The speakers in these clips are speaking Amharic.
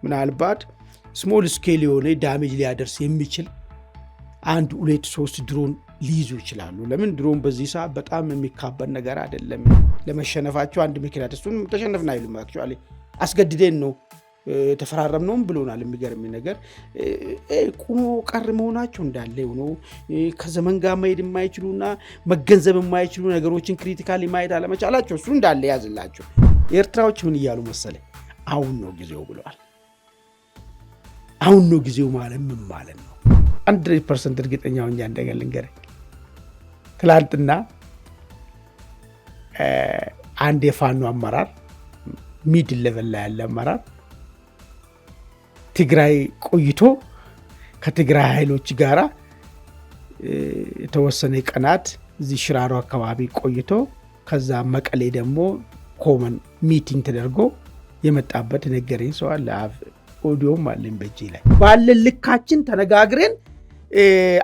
ምናልባት ስሞል ስኬል የሆነ ዳሜጅ ሊያደርስ የሚችል 1 2 3 ድሮን ሊይዙ ይችላሉ። ለምን ድሮን በዚህ ሰዓት በጣም የሚካበድ ነገር አይደለም። ለመሸነፋቸው አንድ ምክንያት እሱን ተሸነፍና አይሉም። አክቹአሊ አስገድደን ነው ተፈራረምነውም ብሎናል። የሚገርም ነገር ቁሞ ቀር መሆናቸው እንዳለ ሆኖ ከዘመን ጋር መሄድ የማይችሉና መገንዘብ የማይችሉ ነገሮችን ክሪቲካሊ ማየት አለመቻላቸው እሱ እንዳለ ያዝላቸው። ኤርትራዎች ምን እያሉ መሰለ አሁን ነው ጊዜው ብለዋል። አሁን ነው ጊዜው ማለት ምን ማለት ነው? 100% እርግጠኛ ሆኜ እንደገና ልንገርህ። ትላንትና አንድ የፋኖ አመራር ሚድ ሌቨል ላይ ያለ አመራር ትግራይ ቆይቶ ከትግራይ ኃይሎች ጋራ የተወሰነ ቀናት እዚህ ሽራሮ አካባቢ ቆይቶ ከዛ መቀሌ ደግሞ ኮመን ሚቲንግ ተደርጎ የመጣበት ነገረኝ ሰው አለ። ኦዲዮም አለኝ በእጄ ላይ። ባለን ልካችን ተነጋግረን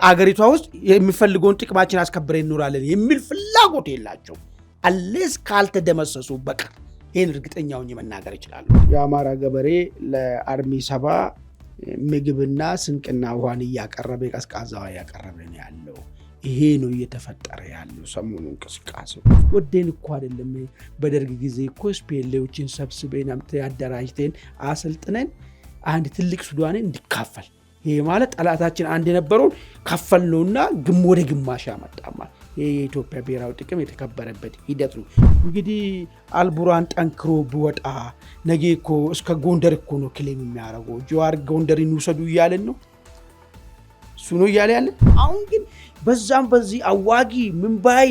አገሪቷ ውስጥ የሚፈልገውን ጥቅማችን አስከብረን እንኖራለን የሚል ፍላጎት የላቸው አለስ ካልተደመሰሱ በቀር። ይህን እርግጠኛውን መናገር ይችላሉ። የአማራ ገበሬ ለአርሚ 7 ምግብና ስንቅና ውሃን እያቀረበ ቀዝቃዛ እያቀረበ ነው ያለው። ይሄ ነው እየተፈጠረ ያለው ሰሞኑ እንቅስቃሴ። ወደን እኮ አይደለም። በደርግ ጊዜ እኮ ስፔሌዎችን ሰብስበን አደራጅተን አሰልጥነን አንድ ትልቅ ሱዳንን እንዲካፈል፣ ይሄ ማለት ጠላታችን አንድ የነበረውን ከፈል ነውና ወደ ግማሽ ያመጣማል። የኢትዮጵያ ብሔራዊ ጥቅም የተከበረበት ሂደት ነው። እንግዲህ አልቡራን ጠንክሮ ቢወጣ ነገ እኮ እስከ ጎንደር እኮ ነው ክሌም የሚያደርገው። ጀዋር ጎንደርን ውሰዱ እያለን ነው እሱ ነው እያለ ያለ። አሁን ግን በዛም በዚህ አዋጊ ምንባይ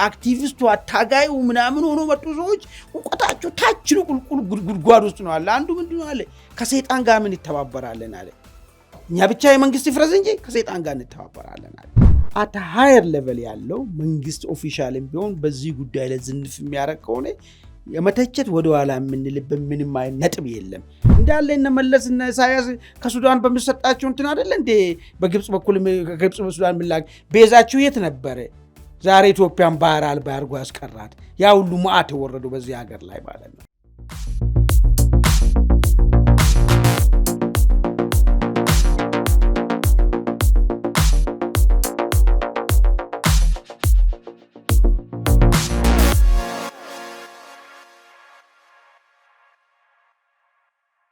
አክቲቪስቱ አታጋዩ ምናምን ሆኖ መጡ ሰዎች እውቀታቸው ታች ነው ቁልቁል ጉድጓድ ውስጥ ነው አለ። አንዱ ምንድን ነው አለ ከሰይጣን ጋር ምን ይተባበራለን አለ። እኛ ብቻ የመንግስት ይፍረስ እንጂ ከሰይጣን ጋር እንተባበራለን አለ። አት ሃየር ሌቨል ያለው መንግስት ኦፊሻልም ቢሆን በዚህ ጉዳይ ላይ ዝንፍ የሚያደርግ ከሆነ የመተቸት ወደ ኋላ የምንልበት ምንም አይነት ነጥብ የለም። እንዳለ እነ መለስና ኢሳያስ ከሱዳን በሚሰጣቸው እንትን አይደለ እንዴ በግብጽ በኩል ከግብጽ በሱዳን ምላክ ቤዛቸው የት ነበረ? ዛሬ ኢትዮጵያን ባህር አልባ አድርጎ ያስቀራት ያ ሁሉ መዓት ወረደው በዚህ ሀገር ላይ ማለት ነው።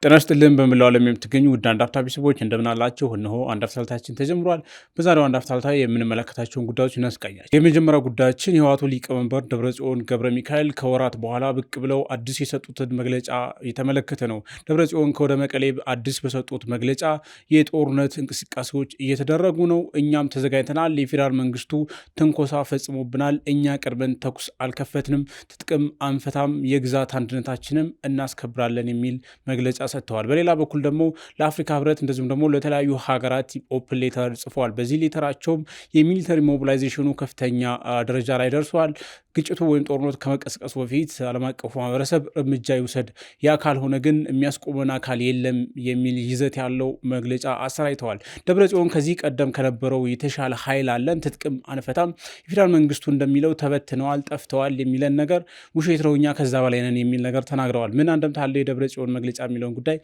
ጤና ይስጥልን በመላው ዓለም የምትገኙ ውድ አንድ አፍታ ቤተሰቦች እንደምን አላችሁ? እነሆ አንድ አፍታ ሰዓታችን ተጀምሯል። በዛሬው አንድ አፍታ ሰዓት የምንመለከታቸውን ጉዳዮች እናስቃኛለን። የመጀመሪያው ጉዳያችን የህወሓቱ ሊቀመንበር ደብረጽዮን ገብረ ሚካኤል ከወራት በኋላ ብቅ ብለው አዲስ የሰጡትን መግለጫ የተመለከተ ነው። ደብረጽዮን ከወደ መቀሌ አዲስ በሰጡት መግለጫ የጦርነት እንቅስቃሴዎች እየተደረጉ ነው፣ እኛም ተዘጋጅተናል፣ የፌዴራል መንግስቱ ትንኮሳ ፈጽሞብናል፣ እኛ ቀድመን ተኩስ አልከፈትንም፣ ትጥቅም አንፈታም፣ የግዛት አንድነታችንም እናስከብራለን የሚል መግለጫ ሰጥተዋል። በሌላ በኩል ደግሞ ለአፍሪካ ህብረት እንደዚሁም ደግሞ ለተለያዩ ሀገራት ኦፕን ሌተር ጽፈዋል። በዚህ ሌተራቸውም የሚሊተሪ ሞቢላይዜሽኑ ከፍተኛ ደረጃ ላይ ደርሷል። ግጭቱ ወይም ጦርነቱ ከመቀስቀሱ በፊት ዓለም አቀፉ ማህበረሰብ እርምጃ ይውሰድ፣ ያ ካልሆነ ግን የሚያስቆመን አካል የለም የሚል ይዘት ያለው መግለጫ አሰራይተዋል። ደብረጽዮን ከዚህ ቀደም ከነበረው የተሻለ ኃይል አለን፣ ትጥቅም አንፈታም፣ የፌዴራል መንግስቱ እንደሚለው ተበትነዋል፣ ጠፍተዋል የሚለን ነገር ውሸት ነው፣ እኛ ከዛ በላይ ነን የሚል ነገር ተናግረዋል። ምን አንደምታ አለው የደብረጽዮን መግለጫ የሚለውን ጉዳይ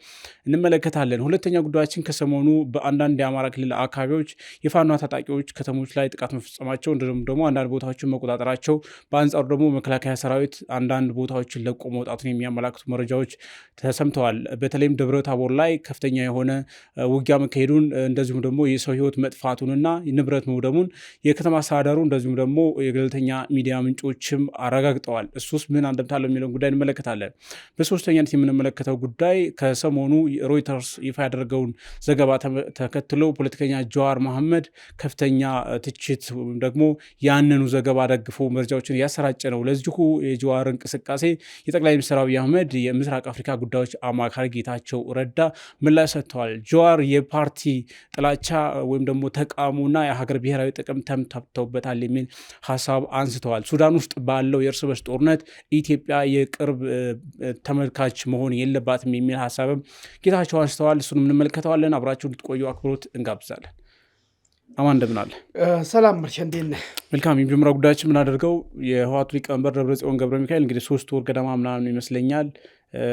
እንመለከታለን። ሁለተኛ ጉዳያችን ከሰሞኑ በአንዳንድ የአማራ ክልል አካባቢዎች የፋኖ ታጣቂዎች ከተሞች ላይ ጥቃት መፈጸማቸው እንዲሁም ደግሞ አንዳንድ ቦታዎችን መቆጣጠራቸው፣ በአንጻሩ ደግሞ መከላከያ ሰራዊት አንዳንድ ቦታዎችን ለቆ መውጣቱን የሚያመላክቱ መረጃዎች ተሰምተዋል። በተለይም ደብረ ታቦር ላይ ከፍተኛ የሆነ ውጊያ መካሄዱን እንደዚሁም ደግሞ የሰው ህይወት መጥፋቱንና ንብረት መውደሙን የከተማ አስተዳደሩ እንደዚሁም ደግሞ የገለልተኛ ሚዲያ ምንጮችም አረጋግጠዋል። እሱስ ምን አንደምታ አለው የሚለውን ጉዳይ እንመለከታለን። በሶስተኛነት የምንመለከተው ጉዳይ ከሰሞኑ ሮይተርስ ይፋ ያደረገውን ዘገባ ተከትሎ ፖለቲከኛ ጀዋር መሐመድ ከፍተኛ ትችት ወይም ደግሞ ያንኑ ዘገባ ደግፎ መረጃዎችን ያሰራጨ ነው። ለዚሁ የጀዋር እንቅስቃሴ የጠቅላይ ሚኒስትር አብይ አህመድ የምስራቅ አፍሪካ ጉዳዮች አማካሪ ጌታቸው ረዳ ምላሽ ሰጥተዋል። ጀዋር የፓርቲ ጥላቻ ወይም ደግሞ ተቃውሞና የሀገር ብሔራዊ ጥቅም ተምታተውበታል የሚል ሀሳብ አንስተዋል። ሱዳን ውስጥ ባለው የእርስ በርስ ጦርነት ኢትዮጵያ የቅርብ ተመልካች መሆን የለባትም የሚል ሀሳብም ጌታቸው አንስተዋል። እሱንም እንመለከተዋለን። አብራችሁ እንድትቆዩ አክብሮት እንጋብዛለን። አማን እንደምን አለ? ሰላም መርሻ እንዴት ነህ? መልካም። የመጀመሪያው ጉዳያችን የምናደርገው የህወሓቱ ሊቀመንበር ደብረጽዮን ገብረ ሚካኤል እንግዲህ 3 ወር ገደማ ምናምን ይመስለኛል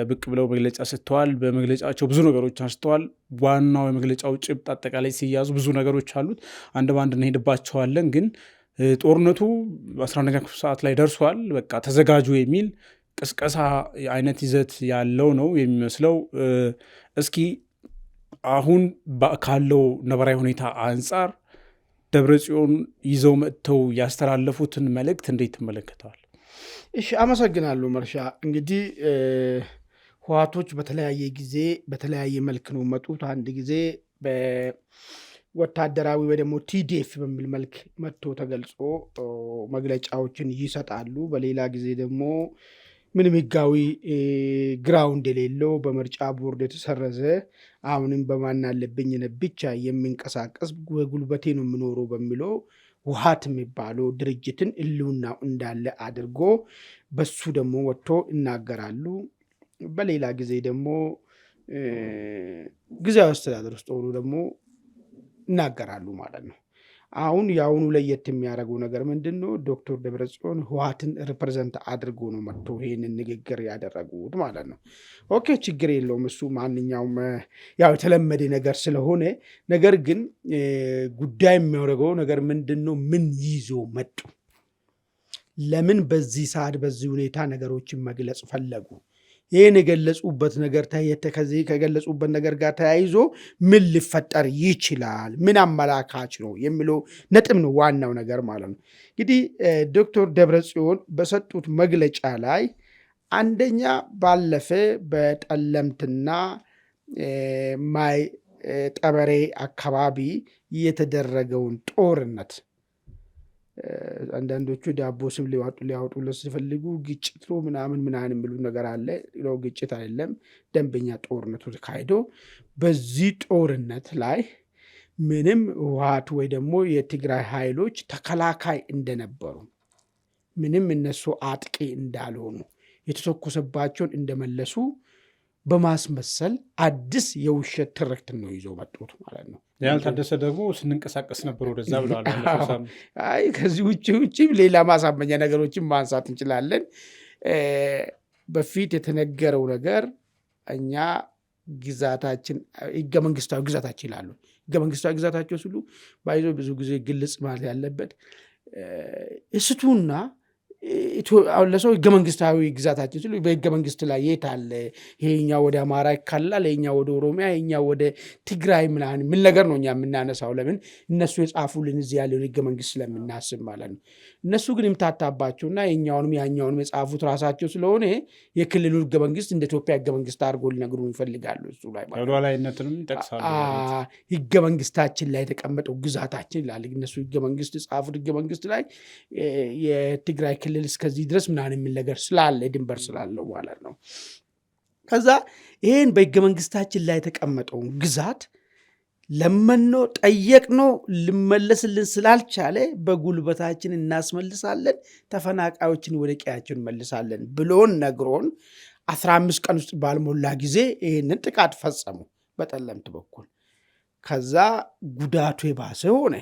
ብቅ ብለው መግለጫ ሰጥተዋል። በመግለጫቸው ብዙ ነገሮች አንስተዋል። ዋናው የመግለጫው ጭብጥ አጠቃላይ ሲያዙ ብዙ ነገሮች አሉት። አንድ በአንድ እንሄድባቸዋለን። ግን ጦርነቱ 11ኛ ክፍለ ሰዓት ላይ ደርሷል፣ በቃ ተዘጋጁ የሚል ቅስቀሳ አይነት ይዘት ያለው ነው የሚመስለው። እስኪ አሁን ካለው ነባራዊ ሁኔታ አንጻር ደብረጽዮን ይዘው መጥተው ያስተላለፉትን መልእክት እንዴት ትመለከተዋል? እሺ፣ አመሰግናለሁ መርሻ። እንግዲህ ህወሓቶች በተለያየ ጊዜ በተለያየ መልክ ነው መጡት። አንድ ጊዜ በወታደራዊ ወይ ደግሞ ቲዲኤፍ በሚል መልክ መጥቶ ተገልጾ መግለጫዎችን ይሰጣሉ። በሌላ ጊዜ ደግሞ ምንም ህጋዊ ግራውንድ የሌለው በምርጫ ቦርድ የተሰረዘ አሁንም በማን አለብኝነት ብቻ የሚንቀሳቀስ ጉልበቴ ነው የምኖረው በሚለው ህወሓት የሚባለው ድርጅትን ህልውናው እንዳለ አድርጎ በሱ ደግሞ ወጥቶ ይናገራሉ። በሌላ ጊዜ ደግሞ ጊዜያዊ አስተዳደር ውስጥ ሆኖ ደግሞ ይናገራሉ ማለት ነው። አሁን የአሁኑ ለየት የሚያደርገው ነገር ምንድን ነው? ዶክተር ደብረጽዮን ህወሓትን ሪፕሬዘንት አድርጎ ነው መጥቶ ይህንን ንግግር ያደረጉት ማለት ነው። ኦኬ፣ ችግር የለውም እሱ ማንኛውም ያው የተለመደ ነገር ስለሆነ። ነገር ግን ጉዳይ የሚያደርገው ነገር ምንድን ነው? ምን ይዞ መጡ? ለምን በዚህ ሰዓት በዚህ ሁኔታ ነገሮችን መግለጽ ፈለጉ? ይህን የገለጹበት ነገር ከዚህ ከገለጹበት ነገር ጋር ተያይዞ ምን ሊፈጠር ይችላል? ምን አመላካች ነው የሚለው ነጥብ ነው ዋናው ነገር ማለት ነው። እንግዲህ ዶክተር ደብረጽዮን በሰጡት መግለጫ ላይ አንደኛ ባለፈ በጠለምትና ማይ ጠበሬ አካባቢ የተደረገውን ጦርነት አንዳንዶቹ ዳቦ ስም ሊያወጡለት ሲፈልጉ ግጭት ነው ምናምን የሚሉ ነገር አለ። ግጭት አይደለም፣ ደንበኛ ጦርነቱ ተካሂዶ በዚህ ጦርነት ላይ ምንም ህወሓት ወይ ደግሞ የትግራይ ኃይሎች ተከላካይ እንደነበሩ፣ ምንም እነሱ አጥቂ እንዳልሆኑ፣ የተተኮሰባቸውን እንደመለሱ በማስመሰል አዲስ የውሸት ትርክት ነው ይዞ መጡት ማለት ነው። ያልታደሰ ደግሞ ስንንቀሳቀስ ነበር ወደዛ ብለዋል። አይ ከዚህ ውጭ ሌላ ማሳመኛ ነገሮችን ማንሳት እንችላለን። በፊት የተነገረው ነገር እኛ ግዛታችን ህገ መንግስታዊ ግዛታችን ይላሉ። ህገ መንግስታዊ ግዛታቸው ሲሉ ባይዞ ብዙ ጊዜ ግልጽ ማለት ያለበት እስቱና አሁን ለሰው ህገ መንግስታዊ ግዛታችን ሲሉ በህገ መንግስት ላይ የት አለ? ይሄኛው ወደ አማራ ይካላል፣ ይሄኛው ወደ ኦሮሚያ፣ ይሄኛው ወደ ትግራይ ምናምን ምን ነገር ነው እኛ የምናነሳው? ለምን እነሱ የጻፉልን እዚህ ያለውን ህገ መንግስት ስለምናስብ ማለት ነው። እነሱ ግን የምታታባቸውና የኛውንም ያኛውንም የጻፉት ራሳቸው ስለሆነ የክልሉ ህገ መንግስት እንደ ኢትዮጵያ ህገ መንግስት አድርጎ ሊነግሩ ይፈልጋሉ። እሱ ላይ ሉዓላዊነትንም ይጠቅሳሉ። ህገ መንግስታችን ላይ የተቀመጠው ግዛታችን ይላል። እነሱ ህገ መንግስት የጻፉት ህገ መንግስት ላይ የትግራይ ክልል እስከዚህ ድረስ ምናምን የሚል ነገር ስላለ ድንበር ስላለው ማለት ነው። ከዛ ይህን በህገ መንግስታችን ላይ የተቀመጠውን ግዛት ለመኖ ጠየቅነው ልመለስልን ስላልቻለ በጉልበታችን እናስመልሳለን፣ ተፈናቃዮችን ወደ ቀያችን እንመልሳለን ብሎን ነግሮን 15 ቀን ውስጥ ባልሞላ ጊዜ ይህንን ጥቃት ፈጸሙ በጠለምት በኩል። ከዛ ጉዳቱ የባሰ ሆነ።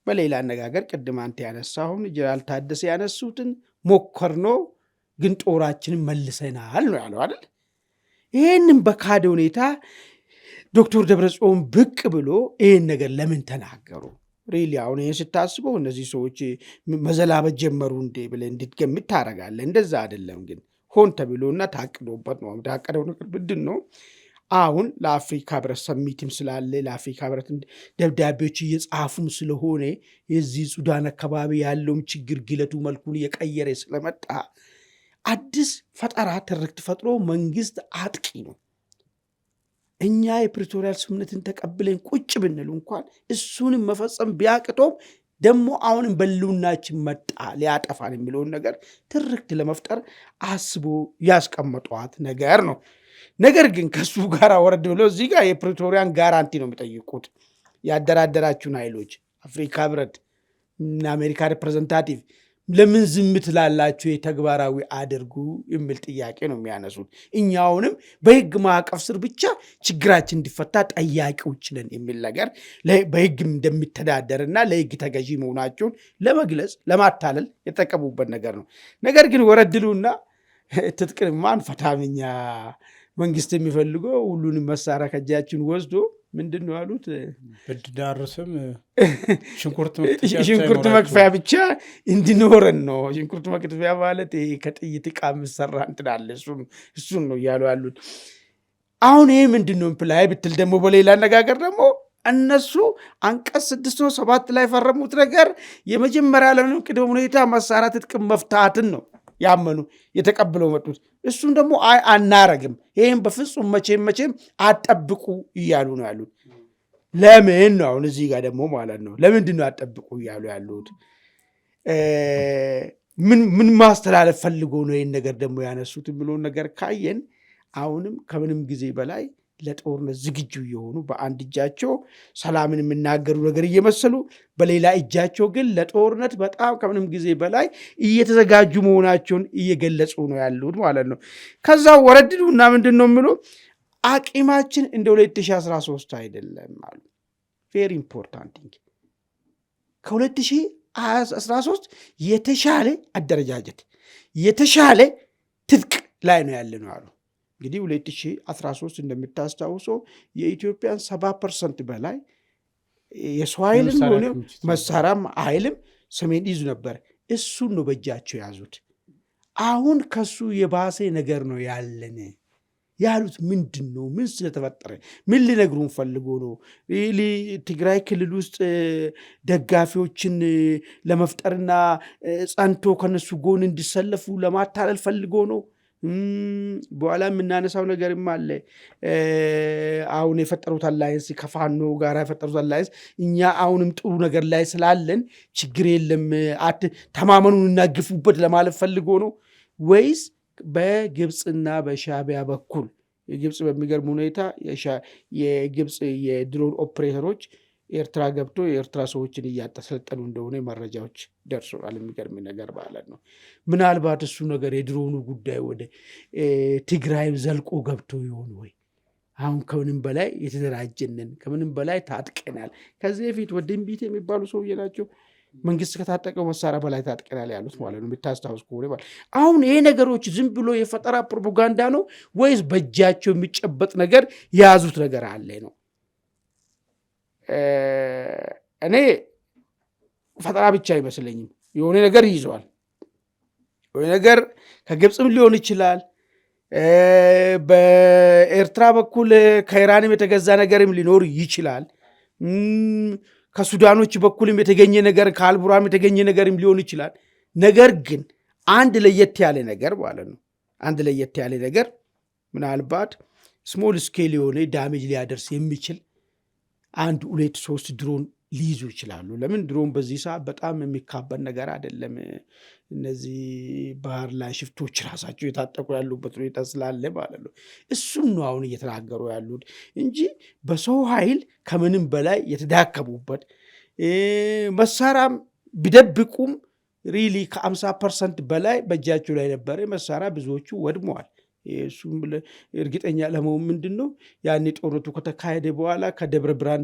በሌላ አነጋገር ቅድም አንተ ያነሳሁን ጀነራል ታደሰ ያነሱትን ሞከርኖ ግን ጦራችንን መልሰናል ነው ያለው አይደል? ይህንን በካደ ሁኔታ ዶክተር ደብረጽዮን ብቅ ብሎ ይህን ነገር ለምን ተናገሩ? ሪሊ አሁን ይህን ስታስበው እነዚህ ሰዎች መዘላበት ጀመሩ እንዴ ብለህ እንድትገምት ታደርጋለህ። እንደዛ አይደለም ግን ሆን ተብሎና ታቅዶበት ነው። ታቀደው ነገር ምንድን ነው? አሁን ለአፍሪካ ህብረት ሰሚትም ስላለ ለአፍሪካ ህብረት ደብዳቤዎች እየጻፉም ስለሆነ የዚህ ሱዳን አካባቢ ያለውም ችግር ግለቱ መልኩን እየቀየረ ስለመጣ አዲስ ፈጠራ ትርክት ፈጥሮ መንግስት አጥቂ ነው። እኛ የፕሪቶሪያል ስምምነትን ተቀብለን ቁጭ ብንሉ እንኳን እሱንም መፈጸም ቢያቅቶም ደግሞ አሁንም በልውናችን መጣ ሊያጠፋን የሚለውን ነገር ትርክት ለመፍጠር አስቦ ያስቀመጧት ነገር ነው። ነገር ግን ከሱ ጋር ወረድ ብለው እዚህ ጋር የፕሪቶሪያን ጋራንቲ ነው የሚጠይቁት። ያደራደራችሁን ኃይሎች አፍሪካ ህብረት እና አሜሪካ ሪፕሬዘንታቲቭ ለምን ዝም ትላላችሁ? የተግባራዊ አድርጉ የሚል ጥያቄ ነው የሚያነሱት። እኛውንም በህግ ማዕቀፍ ስር ብቻ ችግራችን እንዲፈታ ጠያቂዎች ነን የሚል ነገር በህግ እንደሚተዳደርና ለህግ ተገዢ መሆናቸውን ለመግለጽ ለማታለል የተጠቀሙበት ነገር ነው። ነገር ግን ወረድሉና ትጥቅንማ አንፈታም እኛ መንግስት የሚፈልገው ሁሉንም መሳሪያ ከእጃችን ወስዶ ምንድን ነው ያሉት? ብዳርስም ሽንኩርት መክፈያ ብቻ እንዲኖረን ነው። ሽንኩርት መክፈያ ማለት ይሄ ከጥይት ዕቃ የምሰራ እንትን አለ፣ እሱን ነው እያሉ ያሉት። አሁን ይሄ ምንድን ነው ፕላይ ብትል ደግሞ በሌላ አነጋገር ደግሞ እነሱ አንቀጽ 607 ላይ ፈረሙት ነገር የመጀመሪያ ለምንም ቅድመ ሁኔታ መሳሪያ ትጥቅም መፍታትን ነው ያመኑ የተቀብለው መጡት። እሱም ደግሞ አናረግም፣ ይህም በፍጹም መቼም አጠብቁ እያሉ ነው ያሉት። ለምን ነው አሁን እዚህ ጋር ደግሞ ማለት ነው ለምንድን ነው አጠብቁ እያሉ ያሉት? ምን ማስተላለፍ ፈልጎ ነው ይህን ነገር ደግሞ ያነሱት የሚለውን ነገር ካየን አሁንም ከምንም ጊዜ በላይ ለጦርነት ዝግጁ የሆኑ በአንድ እጃቸው ሰላምን የሚናገሩ ነገር እየመሰሉ በሌላ እጃቸው ግን ለጦርነት በጣም ከምንም ጊዜ በላይ እየተዘጋጁ መሆናቸውን እየገለጹ ነው ያሉት ማለት ነው። ከዛ ወረድሉና ምንድን ነው የሚሉ አቂማችን እንደ 2013 አይደለም አሉ። ቬሪ ኢምፖርታንት። ከ2013 የተሻለ አደረጃጀት የተሻለ ትጥቅ ላይ ነው ያለ ነው አሉ። እንግዲህ 2013 እንደምታስታውሰው የኢትዮጵያን 70% በላይ የሰው ኃይልም ሆነ መሳሪያም ኃይልም ሰሜን ይዙ ነበር። እሱን ነው በእጃቸው ያዙት። አሁን ከሱ የባሰ ነገር ነው ያለን ያሉት። ምንድን ነው? ምን ስለተፈጠረ? ምን ሊነግሩን ፈልጎ ነው? ትግራይ ክልል ውስጥ ደጋፊዎችን ለመፍጠርና ጸንቶ ከነሱ ጎን እንዲሰለፉ ለማታለል ፈልጎ ነው? በኋላ የምናነሳው ነገርም አለ። አሁን የፈጠሩት አላይንስ ከፋኖ ጋር የፈጠሩት አላይንስ እኛ አሁንም ጥሩ ነገር ላይ ስላለን ችግር የለም ተማመኑን እናግፉበት ለማለት ፈልጎ ነው ወይስ በግብፅና በሻዕቢያ በኩል? የግብፅ በሚገርም ሁኔታ የግብፅ የድሮን ኦፕሬተሮች ኤርትራ ገብቶ የኤርትራ ሰዎችን እያጠሰለጠኑ እንደሆነ መረጃዎች ደርሶናል። የሚገርም ነገር ማለት ነው። ምናልባት እሱ ነገር የድሮኑ ጉዳይ ወደ ትግራይ ዘልቆ ገብቶ ይሆን ወይ? አሁን ከምንም በላይ የተደራጀንን ከምንም በላይ ታጥቀናል። ከዚህ በፊት ወደ እምቢት የሚባሉ ሰውዬ ናቸው መንግስት ከታጠቀው መሳሪያ በላይ ታጥቀናል ያሉት ማለት ነው። የምታስታውስ ከሆነ ማለት አሁን ይሄ ነገሮች ዝም ብሎ የፈጠራ ፕሮፓጋንዳ ነው ወይስ በእጃቸው የሚጨበጥ ነገር የያዙት ነገር አለ ነው? እኔ ፈጠራ ብቻ አይመስለኝም። የሆነ ነገር ይዘዋል። የሆነ ነገር ከግብፅም ሊሆን ይችላል፣ በኤርትራ በኩል ከኢራንም የተገዛ ነገርም ሊኖር ይችላል፣ ከሱዳኖች በኩልም የተገኘ ነገር ከአልቡራም የተገኘ ነገርም ሊሆን ይችላል። ነገር ግን አንድ ለየት ያለ ነገር ማለት ነው አንድ ለየት ያለ ነገር ምናልባት ስሞል ስኬል የሆነ ዳሜጅ ሊያደርስ የሚችል 1 2 3 ድሮን ሊይዙ ይችላሉ። ለምን ድሮን በዚህ ሰዓት በጣም የሚካበድ ነገር አይደለም። እነዚህ ባህር ላይ ሽፍቶች ራሳቸው የታጠቁ ያሉበት ሁኔታ ስላለ ማለት ነው። እሱን ነው አሁን እየተናገሩ ያሉት እንጂ በሰው ኃይል ከምንም በላይ የተዳከሙበት መሳሪያም ቢደብቁም ሪሊ ከ50% በላይ በእጃቸው ላይ ነበረ መሳሪያ ብዙዎቹ ወድመዋል። እሱም እርግጠኛ ለመሆን ምንድን ነው ያኔ ጦርነቱ ከተካሄደ በኋላ ከደብረ ብርሃን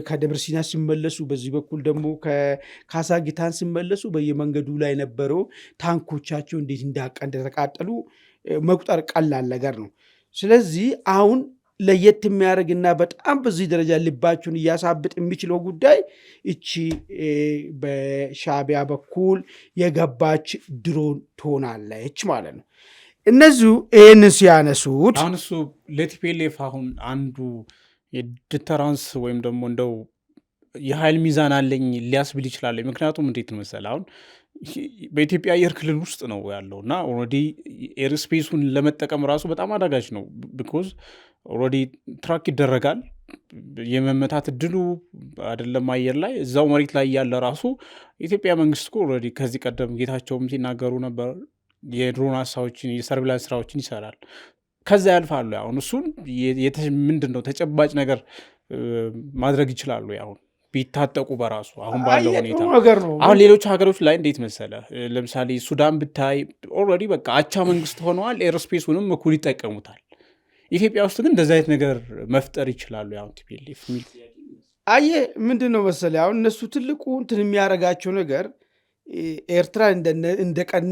ከደብረ ሲና ሲመለሱ በዚህ በኩል ደግሞ ከካሳጊታን ሲመለሱ በየመንገዱ ላይ ነበረው ታንኮቻቸው እንዴት እንደተቃጠሉ መቁጠር ቀላል ነገር ነው። ስለዚህ አሁን ለየት የሚያደርግና በጣም በዚህ ደረጃ ልባችሁን እያሳብጥ የሚችለው ጉዳይ እቺ በሻዕቢያ በኩል የገባች ድሮን ትሆናለች ማለት ነው። እነዚሁ ይህንን ሲያነሱት አሁን እሱ ለቲፒኤልኤፍ አሁን አንዱ የዲተራንስ ወይም ደግሞ እንደው የኃይል ሚዛን አለኝ ሊያስብል ይችላል። ምክንያቱም እንዴት ነው መሰለህ አሁን በኢትዮጵያ አየር ክልል ውስጥ ነው ያለው እና ኦልሬዲ ኤርስፔሱን ለመጠቀም ራሱ በጣም አዳጋች ነው። ቢኮዝ ኦልሬዲ ትራክ ይደረጋል። የመመታት እድሉ አይደለም አየር ላይ እዛው መሬት ላይ ያለ ራሱ የኢትዮጵያ መንግስት እኮ ኦልሬዲ ከዚህ ቀደም ጌታቸውም ሲናገሩ ነበር የድሮን ሀሳቦችን የሰርቪላንስ ስራዎችን ይሰራል። ከዛ ያልፋሉ። አሁን እሱን ምንድን ነው ተጨባጭ ነገር ማድረግ ይችላሉ። አሁን ቢታጠቁ በራሱ አሁን ባለው ሁኔታ አሁን ሌሎች ሀገሮች ላይ እንዴት መሰለ ለምሳሌ ሱዳን ብታይ ኦልሬዲ በቃ አቻ መንግስት ሆነዋል። ኤርስፔሱንም እኩል ይጠቀሙታል። ኢትዮጵያ ውስጥ ግን እንደዚህ አይነት ነገር መፍጠር ይችላሉ። አሁን ቲፒኤልኤፍ የሚል አየ ምንድን ነው መሰለ አሁን እነሱ ትልቁ እንትን የሚያደርጋቸው ነገር ኤርትራ እንደ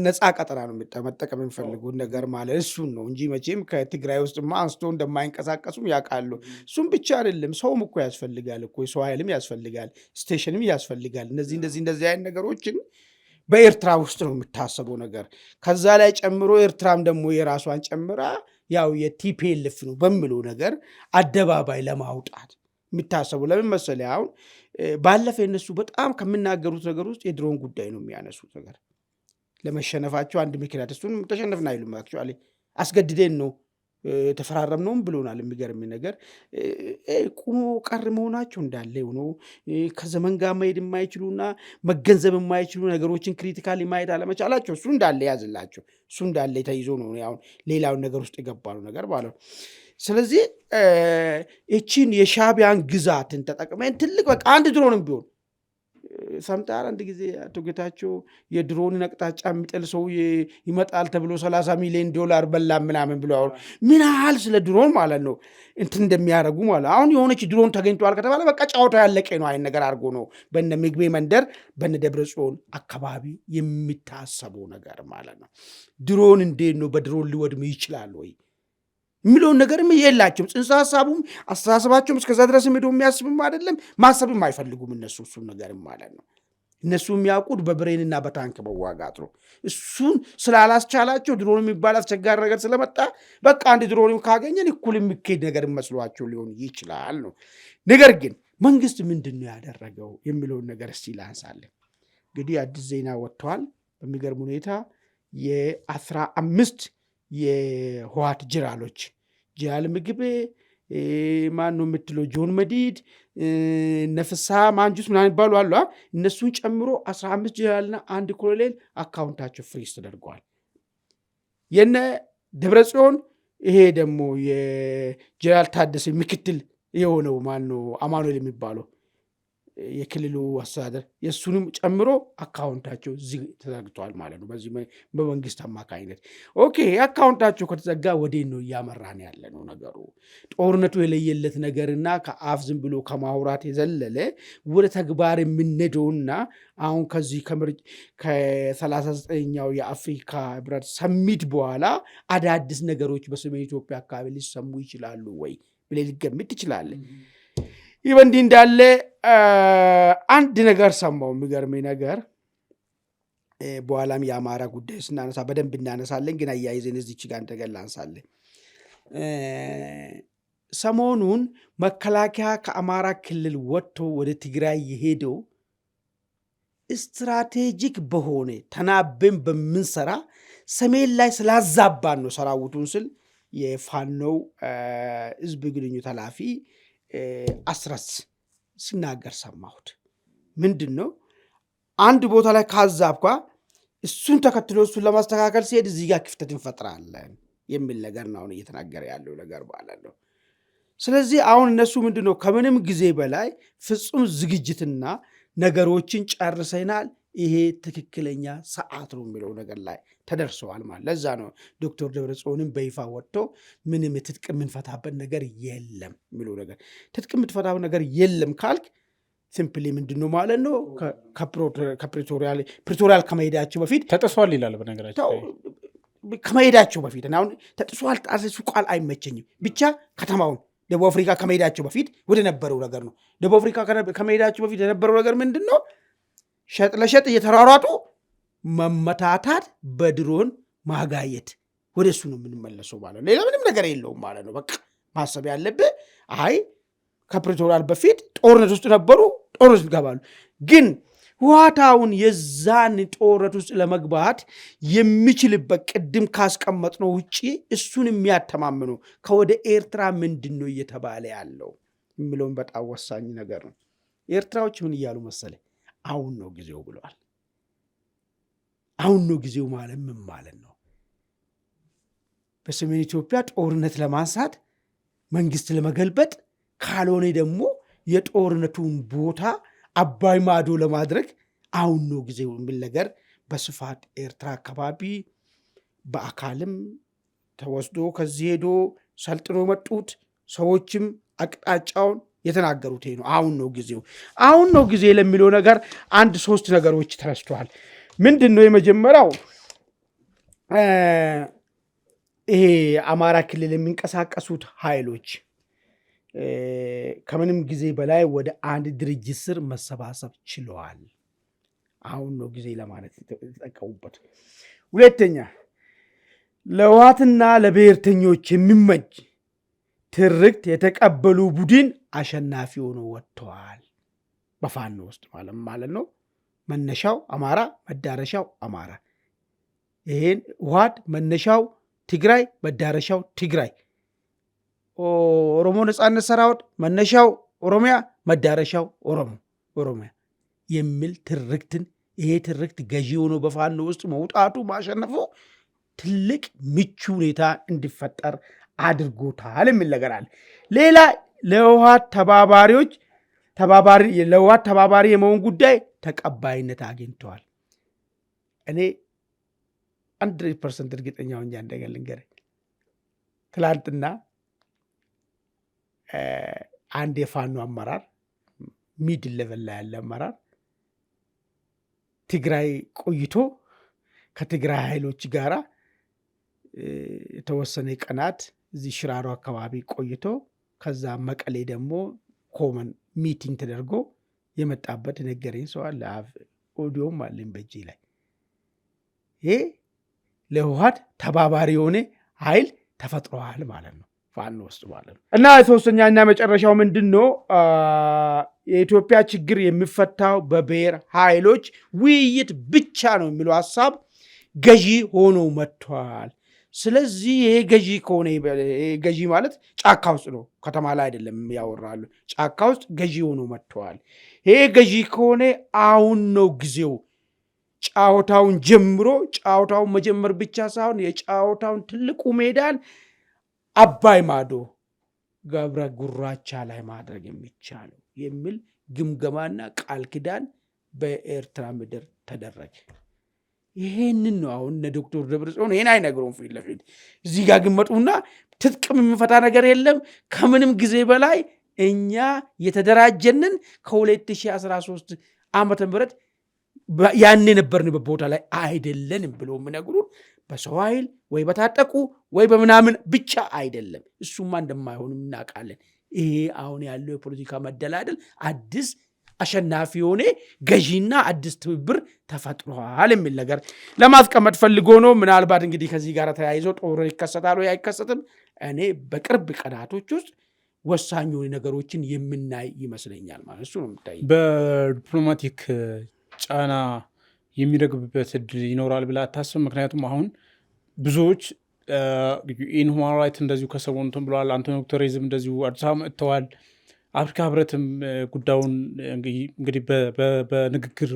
ነፃ ቀጠና ነው መጠቀም የሚፈልጉት ነገር ማለት እሱን ነው እንጂ መቼም ከትግራይ ውስጥማ አንስቶ እንደማይንቀሳቀሱም ያውቃሉ። እሱም ብቻ አይደለም፣ ሰውም እኮ ያስፈልጋል እኮ፣ የሰው ኃይልም ያስፈልጋል፣ ስቴሽንም ያስፈልጋል። እንደዚህ አይነት ነገሮችን በኤርትራ ውስጥ ነው የሚታሰበው ነገር። ከዛ ላይ ጨምሮ ኤርትራም ደግሞ የራሷን ጨምራ ያው የቲፒኤልኤፍ ነው በሚለው ነገር አደባባይ ለማውጣት የሚታሰቡ ለምን መሰለህ? አሁን ባለፈ እነሱ በጣም ከሚናገሩት ነገር ውስጥ የድሮን ጉዳይ ነው የሚያነሱት ነገር። ለመሸነፋቸው አንድ ምክንያት እሱን ተሸነፍን አይሉም። አክቹዋሊ አስገድደን ነው ተፈራረምነውም ብሎናል። የሚገርም ነገር ቁሞ ቀር መሆናቸው እንዳለ ሆኖ ከዘመን ጋር መሄድ የማይችሉና መገንዘብ የማይችሉ ነገሮችን ክሪቲካሊ ማየት አለመቻላቸው እሱ እንዳለ ያዝላቸው። እሱ እንዳለ ተይዞ ነው አሁን ሌላውን ነገር ውስጥ የገባነው ነገር ማለት ነው። ስለዚህ እቺን የሻዕቢያን ግዛትን ተጠቅመን ትልቅ በቃ አንድ ድሮንም ቢሆን ሰምተሃል? አንድ ጊዜ አቶ ጌታቸው የድሮንን አቅጣጫ የሚጥል ሰው ይመጣል ተብሎ 30 ሚሊዮን ዶላር በላ ምናምን ብሎ ምን ያህል ስለ ድሮን ማለት ነው እንትን እንደሚያደርጉ ማለት አሁን የሆነች ድሮን ተገኝተዋል ከተባለ በቃ ጫወታ ያለቀ ነው አይን ነገር አድርጎ ነው በነ ምግቤ መንደር በነ ደብረጽዮን አካባቢ የሚታሰበው ነገር ማለት ነው። ድሮን እንዴት ነው በድሮን ሊወድም ይችላል ወይ የሚለውን ነገርም የላቸውም። ጽንሰ ሀሳቡም አስተሳሰባቸውም እስከዛ ድረስ ሄዶ የሚያስብም አይደለም፣ ማሰብም አይፈልጉም እነሱ እሱን ነገርም ማለት ነው። እነሱ የሚያውቁት በብሬንና በታንክ መዋጋት ነው። እሱን ስላላስቻላቸው ድሮን የሚባል አስቸጋሪ ነገር ስለመጣ በቃ አንድ ድሮንም ካገኘን እኩል የሚካሄድ ነገር መስሏቸው ሊሆን ይችላል ነው። ነገር ግን መንግስት ምንድን ነው ያደረገው የሚለውን ነገር እስቲ ላንሳለን። እንግዲህ አዲስ ዜና ወጥተዋል። በሚገርም ሁኔታ የ15 የህወሓት ጀነራሎች ጀነራል ምግቤ ማን ነው የምትለው ጆን መዲድ ነፍሳ ማንጁስ ምናምን ይባሉ አሉ። እነሱን ጨምሮ 15 ጀነራልና አንድ ኮሎኔል አካውንታቸው ፍሪዝ ተደርገዋል። የነ ደብረጽዮን ይሄ ደግሞ የጀነራል ታደሰ ምክትል የሆነው ማን ነው አማኑኤል የሚባለው የክልሉ አስተዳደር የእሱንም ጨምሮ አካውንታቸው ዝግ ተዘግተዋል ማለት ነው በዚህ በመንግስት አማካኝነት። ኦኬ አካውንታቸው ከተዘጋ ወዴት ነው እያመራን ያለ ነው ነገሩ? ጦርነቱ የለየለት ነገርና ከአፍ ዝም ብሎ ከማውራት የዘለለ ወደ ተግባር የምንሄደውና አሁን ከዚህ ከ39ኛው የአፍሪካ ህብረት ሰሚት በኋላ አዳዲስ ነገሮች በሰሜን ኢትዮጵያ አካባቢ ሊሰሙ ይችላሉ ወይ ብለህ ሊገምት ትችላለህ። ይህ በእንዲህ እንዳለ አንድ ነገር ሰማው የሚገርመኝ ነገር፣ በኋላም የአማራ ጉዳይ ስናነሳ በደንብ እናነሳለን፣ ግን አያይዘን እዚች ጋር እንደገና አንሳለን። ሰሞኑን መከላከያ ከአማራ ክልል ወጥቶ ወደ ትግራይ የሄደው ስትራቴጂክ በሆነ ተናበን በምንሰራ ሰሜን ላይ ስላዛባን ነው ሰራዊቱን ስል የፋኖው ህዝብ ግንኙነት ኃላፊ አስረስ ሲናገር ሰማሁት። ምንድን ነው አንድ ቦታ ላይ ካዛብኳ እሱን ተከትሎ እሱን ለማስተካከል ሲሄድ እዚህ ጋር ክፍተት እንፈጥራለን የሚል ነገር ነው አሁን እየተናገረ ያለው ነገር ማለት ነው። ስለዚህ አሁን እነሱ ምንድን ነው ከምንም ጊዜ በላይ ፍጹም ዝግጅትና ነገሮችን ጨርሰናል፣ ይሄ ትክክለኛ ሰዓት ነው የሚለው ነገር ላይ ተደርሰዋል ማለት። ለዛ ነው ዶክተር ደብረጽዮንም በይፋ ወጥቶ ምንም ትጥቅ የምንፈታበት ነገር የለም የሚለው ነገር። ትጥቅ የምትፈታበት ነገር የለም ካልክ ሲምፕሊ ምንድን ነው ማለት ነው ከፕሪቶሪያል ከመሄዳቸው በፊት ተጥሷል ይላል። በነገራቸው ከመሄዳቸው በፊት አሁን ተጥሷል ጣሱ ቃል አይመቸኝም። ብቻ ከተማውን ደቡብ አፍሪካ ከመሄዳቸው በፊት ወደ ነበረው ነገር ነው። ደቡብ አፍሪካ ከመሄዳቸው በፊት የነበረው ነገር ምንድን ነው? ሸጥ ለሸጥ እየተሯሯጡ መመታታት፣ በድሮን ማጋየት፣ ወደ እሱ ነው የምንመለሰው ማለት ነው። ሌላ ምንም ነገር የለውም ማለት ነው። በቃ ማሰብ ያለብህ አይ ከፕሪቶሪያል በፊት ጦርነት ውስጥ ነበሩ፣ ጦርነት ውስጥ ይገባሉ። ግን ህወሓታውን የዛን ጦርነት ውስጥ ለመግባት የሚችልበት ቅድም ካስቀመጥነው ውጭ እሱን የሚያተማምኑ ከወደ ኤርትራ ምንድን ነው እየተባለ ያለው የሚለውን በጣም ወሳኝ ነገር ነው። ኤርትራዎች ምን እያሉ መሰለ? አሁን ነው ጊዜው ብለዋል። አሁን ነው ጊዜው ማለት ምን ማለት ነው? በሰሜን ኢትዮጵያ ጦርነት ለማንሳት መንግስት ለመገልበጥ ካልሆነ ደግሞ የጦርነቱን ቦታ አባይ ማዶ ለማድረግ አሁን ነው ጊዜው የሚል ነገር በስፋት ኤርትራ አካባቢ በአካልም ተወስዶ ከዚህ ሄዶ ሰልጥኖ መጡት ሰዎችም አቅጣጫውን የተናገሩት ነው። አሁን ነው ጊዜው፣ አሁን ነው ጊዜ ለሚለው ነገር አንድ 3 ነገሮች ተረስተዋል። ምንድነው የመጀመሪያው ይሄ አማራ ክልል የሚንቀሳቀሱት ኃይሎች ከምንም ጊዜ በላይ ወደ አንድ ድርጅት ስር መሰባሰብ ችለዋል። አሁን ነው ጊዜ ለማለት የተጠቀሙበት። ሁለተኛ ለህወሓትና ለብሔርተኞች የሚመች ትርክት የተቀበሉ ቡድን አሸናፊ ሆኖ ወጥተዋል። በፋኖ ውስጥ ማለት ነው። መነሻው አማራ፣ መዳረሻው አማራ። ይሄን ህወሓት መነሻው ትግራይ፣ መዳረሻው ትግራይ። ኦሮሞ ነጻነት ሰራዊት መነሻው ኦሮሚያ፣ መዳረሻው ኦሮሚያ የሚል ትርክትን ይሄ ትርክት ገዢ ሆኖ በፋኖ ውስጥ መውጣቱ ማሸነፉ ትልቅ ምቹ ሁኔታ እንዲፈጠር አድርጎታል የሚል ነገር አለ። ሌላ ለህወሓት ተባባሪ የመሆን ጉዳይ ተቀባይነት አግኝተዋል። እኔ 100% እርግጠኛ ሆኜ እንደገና ልንገርህ፣ ትላንትና አንድ የፋኖ አመራር ሚድ ሌቨል ላይ ያለ አመራር ትግራይ ቆይቶ ከትግራይ ኃይሎች ጋር የተወሰነ ቀናት እዚህ ሽራሮ አካባቢ ቆይቶ ከዛ መቀሌ ደግሞ ኮመን ሚቲንግ ተደርጎ የመጣበት ነገረኝ ሰው አለ። ኦዲዮም አለኝ በእጄ ላይ። ይሄ ለህወሓት ተባባሪ የሆነ ኃይል ተፈጥሯል ማለት ነው ፋኖ ውስጥ ማለት ነው። እና ሶስተኛና መጨረሻው ምንድን ነው? የኢትዮጵያ ችግር የሚፈታው በብሔር ኃይሎች ውይይት ብቻ ነው የሚለው ሀሳብ ገዢ ሆኖ መጥቷል። ስለዚህ ይሄ ገዢ ከሆነ ገዢ ማለት ጫካ ውስጥ ነው፣ ከተማ ላይ አይደለም ያወራሉ። ጫካ ውስጥ ገዢ ሆኖ መጥቷል። ይሄ ገዢ ከሆነ አሁን ነው ጊዜው ጫወታውን ጀምሮ ጫወታውን መጀመር ብቻ ሳይሆን የጫወታውን ትልቁ ሜዳን አባይ ማዶ ገብረ ጉራቻ ላይ ማድረግ የሚቻለው የሚል ግምገማና ቃል ኪዳን በኤርትራ ምድር ተደረገ። ይሄንን ነው አሁን ዶክተር ደብረጽዮን ይሄን አይነግሩም ፊት ለፊት። እዚህ ጋር ግን መጡና ትጥቅም የሚፈታ ነገር የለም፣ ከምንም ጊዜ በላይ እኛ የተደራጀንን ከ2013 ዓመተ ምህረት ያን የነበርንበት ቦታ ላይ አይደለንም ብሎ የሚነግሩን በሰው ኃይል ወይ በታጠቁ ወይ በምናምን ብቻ አይደለም። እሱማ እንደማይሆንም እናውቃለን። ይሄ አሁን ያለው የፖለቲካ መደላደል አዲስ አሸናፊ የሆነ ገዢና አዲስ ትብብር ተፈጥሯል የሚል ነገር ለማስቀመጥ ፈልጎ ነው። ምናልባት እንግዲህ ከዚህ ጋር ተያይዞ ጦርነት ይከሰታል ወይ አይከሰትም፣ እኔ በቅርብ ቀናቶች ውስጥ ወሳኝ የሆኑ ነገሮችን የምናይ ይመስለኛል ማለት እሱ ነው የምታይ። በዲፕሎማቲክ ጫና የሚረግብበት እድል ይኖራል ብላ አታስብ? ምክንያቱም አሁን ብዙዎች ኢንሁማን ራይት እንደዚሁ ከሰሞኑ እንትን ብለዋል። አንቶኒዮ ጉተሬዝም እንደዚሁ አዲስ አበባ መጥተዋል። አፍሪካ ህብረትም ጉዳዩን እንግዲህ በንግግር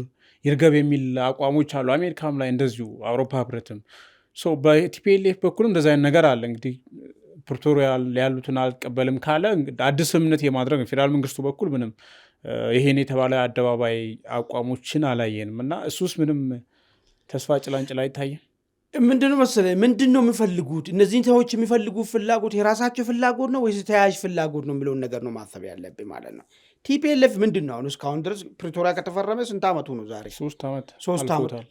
ይርገብ የሚል አቋሞች አሉ። አሜሪካም ላይ እንደዚሁ አውሮፓ ህብረትም በቲፒኤልኤፍ በኩልም እንደዚ አይነት ነገር አለ። እንግዲህ ፕሪቶሪያ ያሉትን አልቀበልም ካለ አዲስ ስምምነት የማድረግ ፌዴራል መንግስቱ በኩል ምንም ይሄን የተባለ አደባባይ አቋሞችን አላየንም እና እሱስ ምንም ተስፋ ጭላንጭል አይታየም። ምንድነው መሰለህ ምንድነው የሚፈልጉት እነዚህን ሰዎች የሚፈልጉት ፍላጎት የራሳቸው ፍላጎት ነው ወይስ ተያያዥ ፍላጎት ነው የሚለውን ነገር ነው ማሰብ ያለብኝ ማለት ነው። ቲፒኤልኤፍ ምንድነው አሁን እስካሁን ድረስ ፕሪቶሪያ ከተፈረመ ስንት ዓመቱ ነው? ዛሬ 3 ዓመት።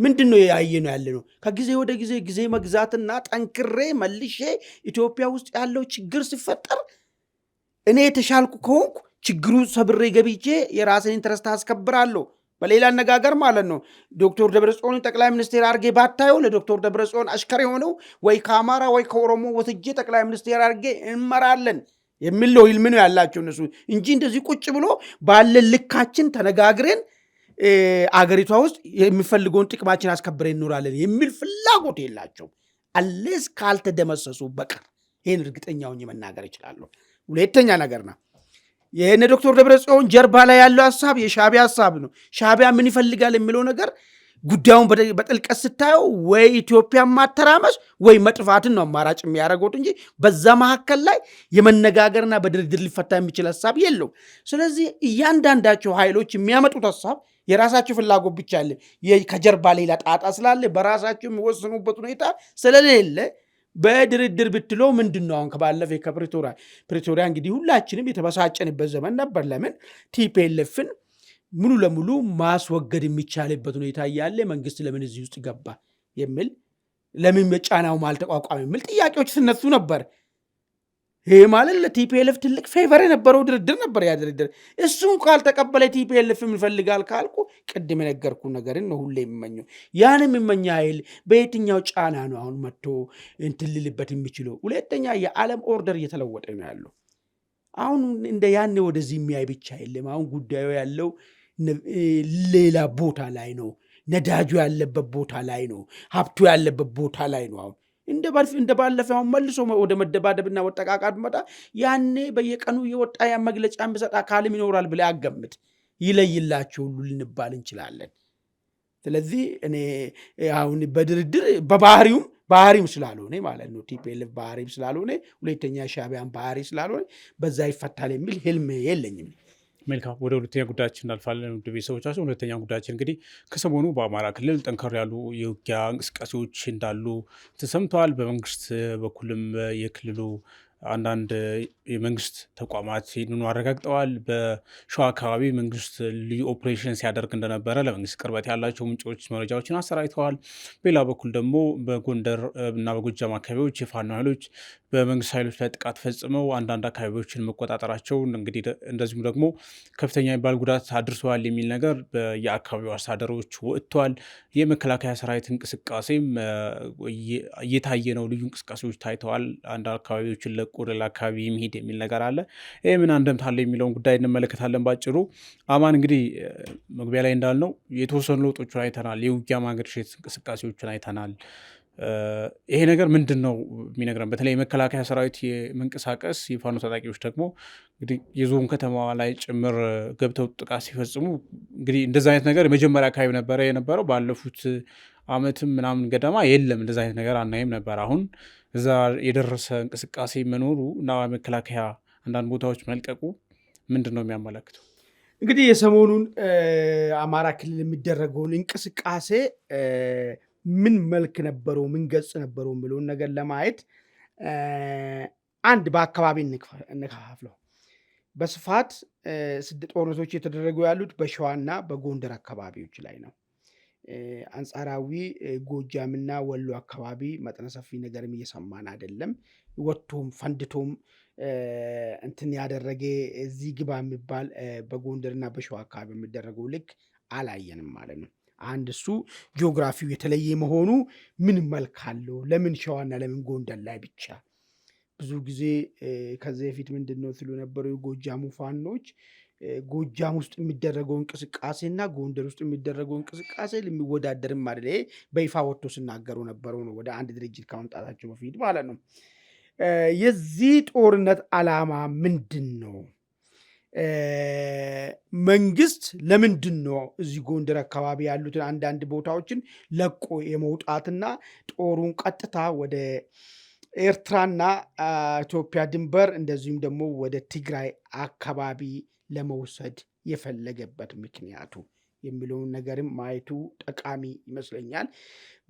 ምንድነው ያየ ነው ያለ ነው? ከጊዜ ወደ ጊዜ መግዛትና ጠንክሬ መልሼ ኢትዮጵያ ውስጥ ያለው ችግር ሲፈጠር እኔ የተሻልኩ ከሆንኩ ችግሩ ሰብሬ ገብቼ የራስን ኢንትረስት አስከብራለሁ። በሌላ አነጋገር ማለት ነው ዶክተር ደብረጽዮን ጠቅላይ ሚኒስቴር አድርጌ ባታየው ለዶክተር ደብረጽዮን አሽከር የሆነው ወይ ከአማራ ወይ ከኦሮሞ ወስጄ ጠቅላይ ሚኒስቴር አድርጌ እንመራለን የሚል ነው ህልም ነው ያላቸው እነሱ እንጂ እንደዚህ ቁጭ ብሎ ባለን ልካችን ተነጋግረን አገሪቷ ውስጥ የሚፈልገውን ጥቅማችን አስከብረን እንኖራለን የሚል ፍላጎት የላቸው አለስ ካልተደመሰሱ በቀር። ይህን እርግጠኛ ሆኜ መናገር እችላለሁ። ሁለተኛ ነገር ነው ይህን ዶክተር ደብረጽዮን ጀርባ ላይ ያለው ሀሳብ የሻዕቢያ ሀሳብ ነው። ሻዕቢያ ምን ይፈልጋል የሚለው ነገር ጉዳዩን በጥልቀት ስታየው ወይ ኢትዮጵያን ማተራመስ ወይ መጥፋትን ነው አማራጭ የሚያደርጉት እንጂ በዛ መካከል ላይ የመነጋገርና በድርድር ሊፈታ የሚችል ሀሳብ የለው። ስለዚህ እያንዳንዳቸው ኃይሎች የሚያመጡት ሀሳብ የራሳቸው ፍላጎት ብቻ አለ። ከጀርባ ሌላ ጣጣ ስላለ በራሳቸው የሚወስኑበት ሁኔታ ስለሌለ በድርድር ብትለው ምንድን ነው አሁን ከባለፈ ከፕሪቶሪያ እንግዲህ ሁላችንም የተበሳጨንበት ዘመን ነበር። ለምን ቲፒኤልኤፍን ሙሉ ለሙሉ ማስወገድ የሚቻልበት ሁኔታ እያለ መንግስት ለምን እዚህ ውስጥ ገባ የሚል ለምን ጫናው አልተቋቋም የሚል ጥያቄዎች ሲነሱ ነበር። ይሄ ማለት ለቲፒኤልኤፍ ትልቅ ፌቨር የነበረው ድርድር ነበር። ያ ድርድር እሱን ካልተቀበለ ቲፒኤልኤፍ ይፈልጋል ካልኩ ቅድም የነገርኩ ነገርን ነው ሁሌ የሚመኘው። ያን የሚመኝ ኃይል በየትኛው ጫና ነው አሁን መጥቶ እንትን ልልበት የሚችለው? ሁለተኛ የዓለም ኦርደር እየተለወጠ ነው ያለው። አሁን እንደ ያኔ ወደዚህ የሚያይ ብቻ የለም። አሁን ጉዳዩ ያለው ሌላ ቦታ ላይ ነው። ነዳጁ ያለበት ቦታ ላይ ነው። ሀብቱ ያለበት ቦታ ላይ ነው። አሁን እንደ ባለፈው አሁን መልሶ ወደ መደባደብና ወጠቃቃት መጣ። ያኔ በየቀኑ የወጣ ያ መግለጫ የሚሰጥ አካልም ይኖራል ብለህ አገምት። ይለይላቸው ሁሉ ልንባል እንችላለን። ስለዚህ እኔ አሁን በድርድር ባህሪውም ስላልሆነ ማለት ነው ቲፒኤልኤፍ ባህሪም ስላልሆነ፣ ሁለተኛ ሻዕቢያን ባህሪ ስላልሆነ በዛ ይፈታል የሚል ህልም የለኝም። መልካም፣ ወደ ሁለተኛ ጉዳያችን እናልፋለን። ውድ ቤተሰቦቻችን፣ ሁለተኛ ጉዳያችን እንግዲህ ከሰሞኑ በአማራ ክልል ጠንከር ያሉ የውጊያ እንቅስቃሴዎች እንዳሉ ተሰምተዋል። በመንግስት በኩልም የክልሉ አንዳንድ የመንግስት ተቋማት ይህንኑ አረጋግጠዋል። በሸዋ አካባቢ መንግስት ልዩ ኦፕሬሽን ሲያደርግ እንደነበረ ለመንግስት ቅርበት ያላቸው ምንጮች መረጃዎችን አሰራጭተዋል። በሌላ በኩል ደግሞ በጎንደር እና በጎጃም አካባቢዎች የፋኖ ኃይሎች በመንግስት ኃይሎች ላይ ጥቃት ፈጽመው አንዳንድ አካባቢዎችን መቆጣጠራቸውን እንግዲህ እንደዚሁም ደግሞ ከፍተኛ የሚባል ጉዳት አድርሰዋል የሚል ነገር የአካባቢው አስተዳደሮች ወጥተዋል። የመከላከያ ሰራዊት እንቅስቃሴም እየታየ ነው። ልዩ እንቅስቃሴዎች ታይተዋል። አንድ አካባቢዎችን ለቆ ሌላ አካባቢ የሚሄድ የሚል ነገር አለ። ይህ ምን አንደምታ አለ የሚለውን ጉዳይ እንመለከታለን። ባጭሩ አማን እንግዲህ መግቢያ ላይ እንዳልነው የተወሰኑ ለውጦችን አይተናል። የውጊያ ማገርሸት እንቅስቃሴዎችን አይተናል። ይሄ ነገር ምንድን ነው የሚነግረን? በተለይ የመከላከያ ሰራዊት የመንቀሳቀስ የፋኖ ታጣቂዎች ደግሞ እንግዲህ የዞን ከተማ ላይ ጭምር ገብተው ጥቃት ሲፈጽሙ እንግዲህ እንደዚ አይነት ነገር የመጀመሪያ አካባቢ ነበረ የነበረው። ባለፉት ዓመትም ምናምን ገደማ የለም እንደዚ አይነት ነገር አናይም ነበር። አሁን እዛ የደረሰ እንቅስቃሴ መኖሩ እና መከላከያ አንዳንድ ቦታዎች መልቀቁ ምንድን ነው የሚያመለክተው? እንግዲህ የሰሞኑን አማራ ክልል የሚደረገውን እንቅስቃሴ ምን መልክ ነበረው፣ ምን ገጽ ነበረው የሚለውን ነገር ለማየት አንድ በአካባቢ እንከፋፍለው። በስፋት ጦርነቶች የተደረጉ ያሉት በሸዋና በጎንደር አካባቢዎች ላይ ነው። አንጻራዊ ጎጃምና ወሎ አካባቢ መጠነ ሰፊ ነገርም እየሰማን አይደለም። ወጥቶም ፈንድቶም እንትን ያደረገ እዚህ ግባ የሚባል በጎንደርና በሸዋ አካባቢ የሚደረገው ልክ አላየንም ማለት ነው። አንድ እሱ ጂኦግራፊው የተለየ መሆኑ ምን መልክ አለው? ለምን ሸዋና ለምን ጎንደር ላይ ብቻ? ብዙ ጊዜ ከዚህ በፊት ምንድን ነው ሲሉ ነበሩ የጎጃሙ ፋኖች ጎጃም ውስጥ የሚደረገው እንቅስቃሴና ጎንደር ውስጥ የሚደረገው እንቅስቃሴ የሚወዳደርም አይደለ። በይፋ ወጥቶ ሲናገሩ ነበረው ነው ወደ አንድ ድርጅት ከመምጣታቸው በፊት ማለት ነው። የዚህ ጦርነት ዓላማ ምንድን ነው? መንግስት ለምንድን ነው እዚህ ጎንደር አካባቢ ያሉትን አንዳንድ ቦታዎችን ለቆ የመውጣትና ጦሩን ቀጥታ ወደ ኤርትራና ኢትዮጵያ ድንበር እንደዚሁም ደግሞ ወደ ትግራይ አካባቢ ለመውሰድ የፈለገበት ምክንያቱ የሚለውን ነገርም ማየቱ ጠቃሚ ይመስለኛል።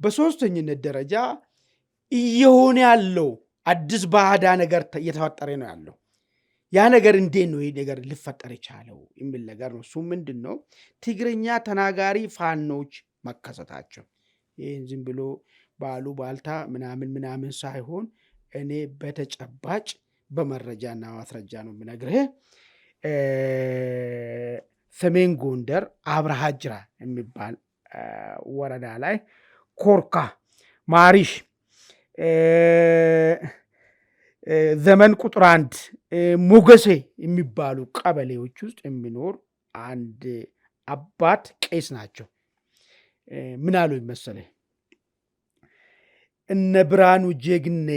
በሶስተኝነት ደረጃ እየሆነ ያለው አዲስ ባዕዳ ነገር እየተፈጠረ ነው ያለው። ያ ነገር እንዴት ነው ይህ ነገር ሊፈጠር የቻለው የሚል ነገር ነው። እሱ ምንድን ነው? ትግርኛ ተናጋሪ ፋኖች መከሰታቸው። ይህን ዝም ብሎ ባሉ ባልታ ምናምን ሳይሆን እኔ በተጨባጭ በመረጃና ማስረጃ ነው የምነግርህ። ሰሜን ጎንደር አብርሃ ጅራ የሚባል ወረዳ ላይ ኮርካ፣ ማሪሽ፣ ዘመን ቁጥር 1 ሞገሴ የሚባሉ ቀበሌዎች ውስጥ የሚኖር አንድ አባት ቄስ ናቸው። ምን አሉ መሰለህ? እነ ብርሃኑ ጀግኔ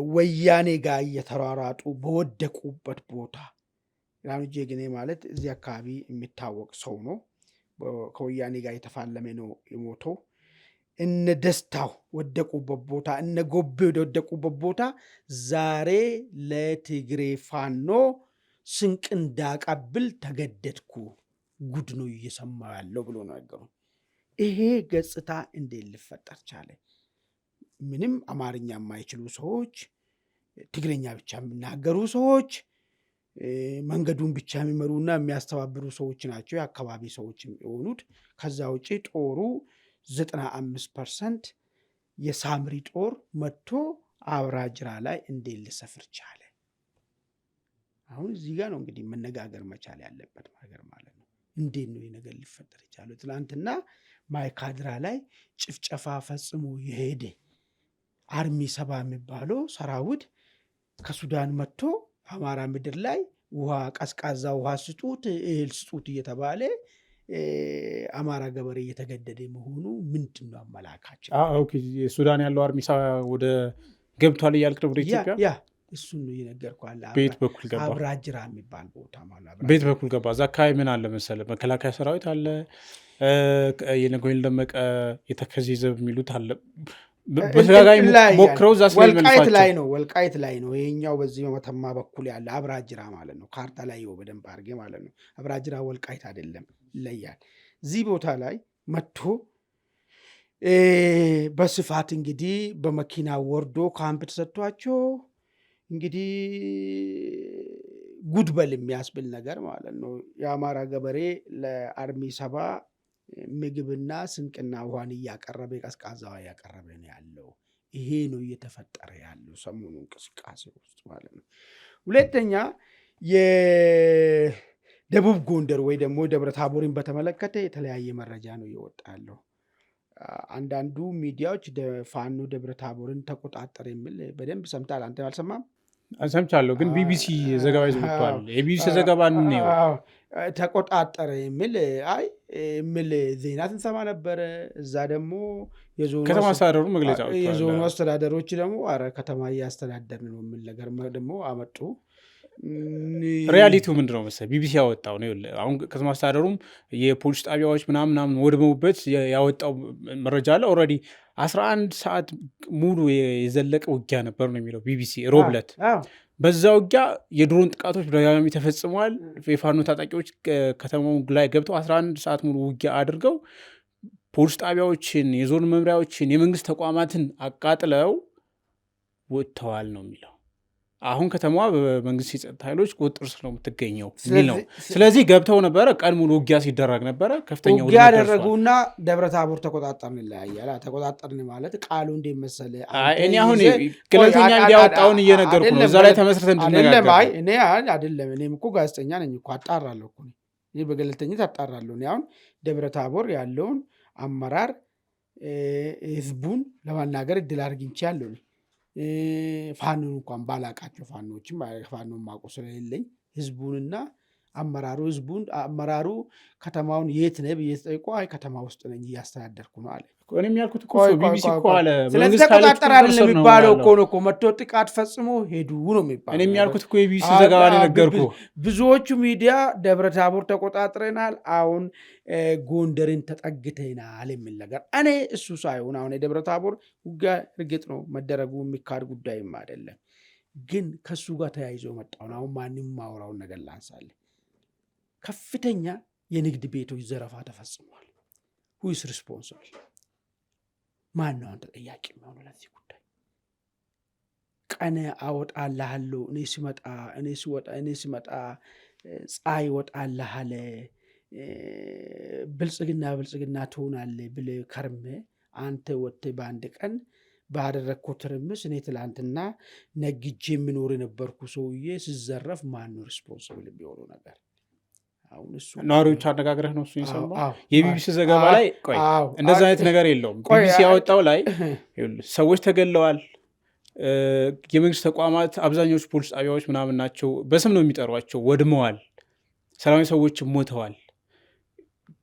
ወያኔ ጋር እየተሯሯጡ በወደቁበት ቦታ፣ ብርሃኑ ጀግኔ ማለት እዚህ አካባቢ የሚታወቅ ሰው ነው። ከወያኔ ጋር የተፋለመ ነው የሞተው። እነ ደስታው ወደቁበት ቦታ፣ እነ ጎቤ ወደቁበት ቦታ ዛሬ ለትግሬ ፋኖ ስንቅ እንዳቀብል ተገደድኩ፣ ጉድ ነው እየሰማ ያለው ብሎ ነው ነገሩ። ይሄ ገጽታ እንዴት ሊፈጠር ቻለ? ምንም አማርኛ የማይችሉ ሰዎች፣ ትግርኛ ብቻ የሚናገሩ ሰዎች መንገዱን ብቻ የሚመሩና የሚያስተባብሩ ሰዎች ናቸው የአካባቢ ሰዎች የሆኑት። ከዛ ውጭ ጦሩ 95% የሳምሪ ጦር መጥቶ አብራጅራ ላይ እንዴት ሊሰፍር ቻለ? አሁን እዚህ ጋር ነው እንግዲህ መነጋገር መቻል ያለበት ነገር ማለት ነው። እንዴት ነው ነገር ሊፈጠር ይቻላል? ትላንትና ማይካድራ ላይ ጭፍጨፋ ፈጽሞ የሄደ አርሚ 70 የሚባለው ሰራዊት ከሱዳን መጥቶ አማራ ምድር ላይ ውሃ ቀዝቃዛ ውሃ ስጡት እህል ስጡት እየተባለ አማራ ገበሬ እየተገደደ መሆኑ ምንድን ነው አመላካች? ሱዳን ያለው አርሚ ወደ ገብቷል እያልክ ነው? ያ እሱን ነው እየነገርኩህ። ቤት በኩል ገባ፣ አብራጅራ የሚባል ቦታ ማለት ቤት በኩል ገባ። እዛ አካባቢ ምን አለ መሰለህ፣ መከላከያ ሰራዊት አለ፣ የነጎይን ደመቀ የተከዜ ዘብ የሚሉት አለ። በተጋጋሚ ሞክረው እዛ ወልቃይት ላይ ነው ይሄኛው። በዚህ በመተማ በኩል ያለ አብራጅራ ማለት ነው። ካርታ ላይ በደንብ አድርጌ ማለት ነው። አብራጅራ ወልቃይት አይደለም፣ ይለያል። እዚህ ቦታ ላይ መጥቶ በስፋት እንግዲህ በመኪና ወርዶ ካምፕ ተሰጥቷቸው እንግዲህ ጉድበል የሚያስብል ነገር ማለት ነው። የአማራ ገበሬ ለአርሚ 70 ምግብና ስንቅና ውሃን እያቀረበ ቀዝቃዛ እያቀረበ ነው ያለው። ይሄ ነው እየተፈጠረ ያለው ሰሞኑ እንቅስቃሴ ውስጥ ማለት ነው። ሁለተኛ የደቡብ ጎንደር ወይ ደግሞ ደብረ ታቦርን በተመለከተ የተለያየ መረጃ ነው እየወጣ ያለው። አንዳንዱ ሚዲያዎች ፋኖ ደብረ ታቦርን ተቆጣጠረ የሚል በደንብ ሰምታል። አንተ አልሰማም? ሰምቻለሁ፣ ግን ቢቢሲ ዘገባ ይዞ ወጥቷል። የቢቢሲ ዘገባ ነው ተቆጣጠረ የሚል የሚል ዜና ስንሰማ ነበረ። እዛ ደግሞ ከተማ አስተዳደሩ መግለጫ የዞኑ አስተዳደሮች ደግሞ አረ ከተማ እያስተዳደር ነው የሚል ነገር ደግሞ አመጡ። ሪያሊቲው ምንድን ነው መሰለህ? ቢቢሲ ያወጣው ነው። አሁን ከተማ አስተዳደሩም የፖሊስ ጣቢያዎች ምናምን ወድመውበት ያወጣው መረጃ አለ። ኦልሬዲ 11 ሰዓት ሙሉ የዘለቀ ውጊያ ነበር ነው የሚለው ቢቢሲ ሮብ ዕለት። በዛ ውጊያ የድሮን ጥቃቶች በተደጋጋሚ ተፈጽመዋል። የፋኖ ታጣቂዎች ከተማው ላይ ገብተው 11 ሰዓት ሙሉ ውጊያ አድርገው ፖሊስ ጣቢያዎችን፣ የዞን መምሪያዎችን፣ የመንግስት ተቋማትን አቃጥለው ወጥተዋል ነው የሚለው። አሁን ከተማዋ በመንግስት የጸጥታ ኃይሎች ቁጥጥር ስር ነው የምትገኘው የሚል ነው። ስለዚህ ገብተው ነበረ፣ ቀን ሙሉ ውጊያ ሲደረግ ነበረ። ከፍተኛ ውጊያ ያደረጉና ደብረ ታቦር ተቆጣጠርን ይለያያል። ተቆጣጠርን ማለት ቃሉ እንዴት መሰለህ? እኔ አሁን ገለልተኛ እንዲያወጣውን እየነገርኩ ነው። እዛ ላይ ተመስርተን እንድነጋገር አይደለም። እኔም እኮ ጋዜጠኛ ነኝ እኮ አጣራለሁ እኮ እኔ በገለልተኝነት አጣራለሁ። እኔ አሁን ደብረ ታቦር ያለውን አመራር ህዝቡን ለማናገር እድል አግኝቻለሁ። ፋኖን እንኳን ባላቃቸው ፋኖችም ፋኖን ማቆ ስለሌለኝ ህዝቡንና አመራሩ ከተማውን የት ነህ ብዬ ስጠይቆ አይ ከተማ ውስጥ ነኝ እያስተዳደርኩ ነው አለ። እኔም ያልኩት ቢቢሲ እኮ አለ። ስለዚህ ተቆጣጠር አይደለም የሚባለው እኮ ነው እኮ መጥቶ ጥቃት ፈጽሞ ሄዱ ነው የሚባለው። እኔም ያልኩት እኮ የቢቢሲ ዘገባ ነው የነገርኩህ። ብዙዎቹ ሚዲያ ደብረ ታቦር ተቆጣጥረናል፣ አሁን ጎንደርን ተጠግተናል የሚል ነገር። እኔ እሱ ሳይሆን አሁን የደብረ ታቦር ውጊያ እርግጥ ነው መደረጉ የሚካድ ጉዳይም አይደለም፣ ግን ከሱ ጋር ተያይዞ መጣውን አሁን ማንም ማውራውን ነገር ላንሳለን። ከፍተኛ የንግድ ቤቶች ዘረፋ ተፈጽሟል። ሁይስ ሪስፖንስብል? ማን ነው አንተ ተጠያቂ የሚሆነው ለዚህ ጉዳይ? ቀን አወጣልሃለሁ እኔ ሲመጣ ፀሐይ ወጣልሃለ ብልጽግና ትሆናለህ ብለህ ከርመህ አንተ ወጥተህ በአንድ ቀን ባደረግከው ትርምስ እኔ ትላንትና ነግጄ የምኖር የነበርኩ ሰውዬ ሲዘረፍ ማን ነው ሪስፖንስብል የሚሆነው ነገር? ነዋሪዎች አነጋግረህ ነው እሱ የሰማው? የቢቢሲ ዘገባ ላይ ቆይ እንደዛ አይነት ነገር የለውም። ቢቢሲ ያወጣው ላይ ሰዎች ተገለዋል፣ የመንግስት ተቋማት አብዛኞቹ ፖሊስ ጣቢያዎች ምናምን ናቸው በስም ነው የሚጠሯቸው፣ ወድመዋል፣ ሰላማዊ ሰዎች ሞተዋል፣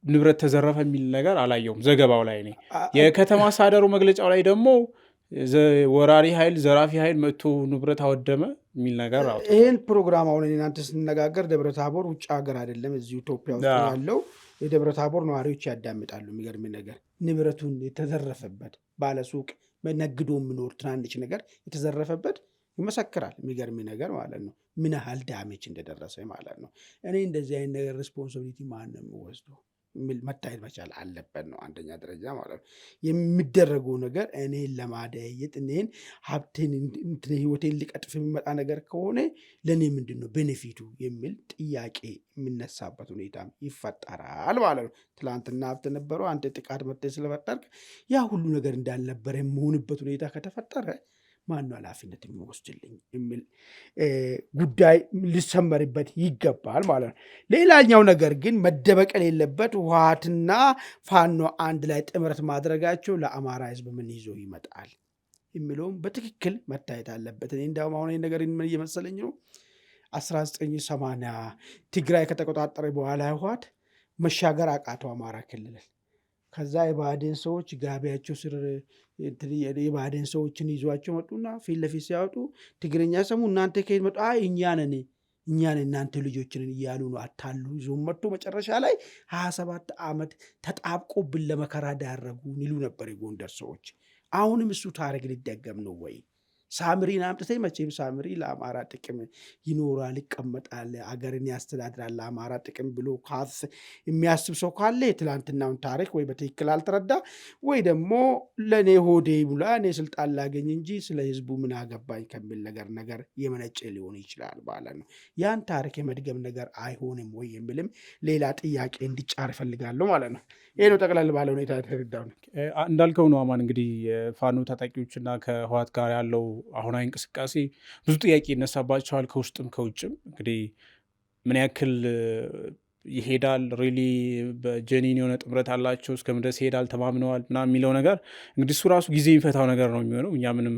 ንብረት ተዘረፈ የሚል ነገር አላየውም ዘገባው ላይ። እኔ የከተማ አስተዳደሩ መግለጫው ላይ ደግሞ ወራሪ ኃይል ዘራፊ ኃይል መጥቶ ንብረት አወደመ የሚል ነገር አውጥቷል። ይህን ፕሮግራም አሁን እናንተ ስንነጋገር ደብረ ታቦር ውጭ ሀገር አይደለም እዚሁ ኢትዮጵያ ውስጥ ያለው የደብረ ታቦር ነዋሪዎች ያዳምጣሉ። የሚገርም ነገር ንብረቱን የተዘረፈበት ባለሱቅ ነግዶ የሚኖር ትናንሽ ነገር የተዘረፈበት ይመሰክራል። የሚገርም ነገር ማለት ነው፣ ምን ያህል ዳሜጅ እንደደረሰ ማለት ነው። እኔ እንደዚህ አይነት ነገር ሪስፖንሲቢሊቲ ማን ነው የሚወስደው? መታየት መቻል አለበት ነው አንደኛ ደረጃ ማለት ነው። የሚደረገው ነገር እኔን ለማደየት እኔን ሀብቴን ህይወቴን ሊቀጥፍ የሚመጣ ነገር ከሆነ ለእኔ ምንድን ነው ቤኔፊቱ የሚል ጥያቄ የሚነሳበት ሁኔታ ይፈጠራል ማለት ነው። ትላንትና ሀብት ነበረው አንተ ጥቃት መጥተህ ስለፈጠርክ ያ ሁሉ ነገር እንዳልነበረ የምሆንበት ሁኔታ ከተፈጠረ ማነው ኃላፊነት የሚወስድልኝ የሚል ጉዳይ ሊሰመርበት ይገባል ማለት ነው። ሌላኛው ነገር ግን መደበቅ የሌለበት ህወሓትና ፋኖ አንድ ላይ ጥምረት ማድረጋቸው ለአማራ ህዝብ ምን ይዞ ይመጣል የሚለውም በትክክል መታየት አለበት። እኔ እንዲያውም አሁን ነገር ምን እየመሰለኝ ነው 1980 ትግራይ ከተቆጣጠረ በኋላ ህወሓት መሻገር አቃተው አማራ ክልል። ከዛ የባህዴን ሰዎች ጋቢያቸው ስር የባህዴን ሰዎችን ይዟቸው መጡና ፊት ለፊት ሲያወጡ ትግርኛ ሰሙ። እናንተ ከየት መጡ? እኛን እናንተ ልጆችንን እያሉ ነው አታሉ ይዞ መጡ። መጨረሻ ላይ 27 ዓመት ተጣብቆብን ለመከራ ዳረጉን ይሉ ነበር የጎንደር ሰዎች። አሁንም እሱ ታሪክ ሊደገም ነው ወይ? ሳምሪን አምጥተኝ መቼም ሳምሪ ለአማራ ጥቅም ይኖራል፣ ይቀመጣል፣ አገርን ያስተዳድራል ለአማራ ጥቅም ብሎ የሚያስብ ሰው ካለ የትላንትናውን ታሪክ ወይ በትክክል አልተረዳ ወይ ደግሞ ለእኔ ሆዴ ሙላ እኔ ስልጣን ላገኝ እንጂ ስለ ህዝቡ ምን አገባኝ ከሚል ነገር የመነጨ ሊሆን ይችላል ማለት ነው። ያን ታሪክ የመድገም ነገር አይሆንም ወይ የሚልም ሌላ ጥያቄ እንዲጫር ይፈልጋለሁ ማለት ነው። ይህ ነው ጠቅላላ ባለ ሁኔታ የተረዳው ነው። እንዳልከው ነው አማን። እንግዲህ የፋኖ ታጣቂዎችና ከህወሓት ጋር ያለው አሁናዊ እንቅስቃሴ ብዙ ጥያቄ ይነሳባቸዋል ከውስጥም ከውጭም። እንግዲህ ምን ያክል ይሄዳል ሪሊ በጀኒን የሆነ ጥምረት አላቸው እስከ ምድረስ ይሄዳል ተማምነዋል ምናምን የሚለው ነገር እንግዲህ እሱ ራሱ ጊዜ የሚፈታው ነገር ነው የሚሆነው። እኛ ምንም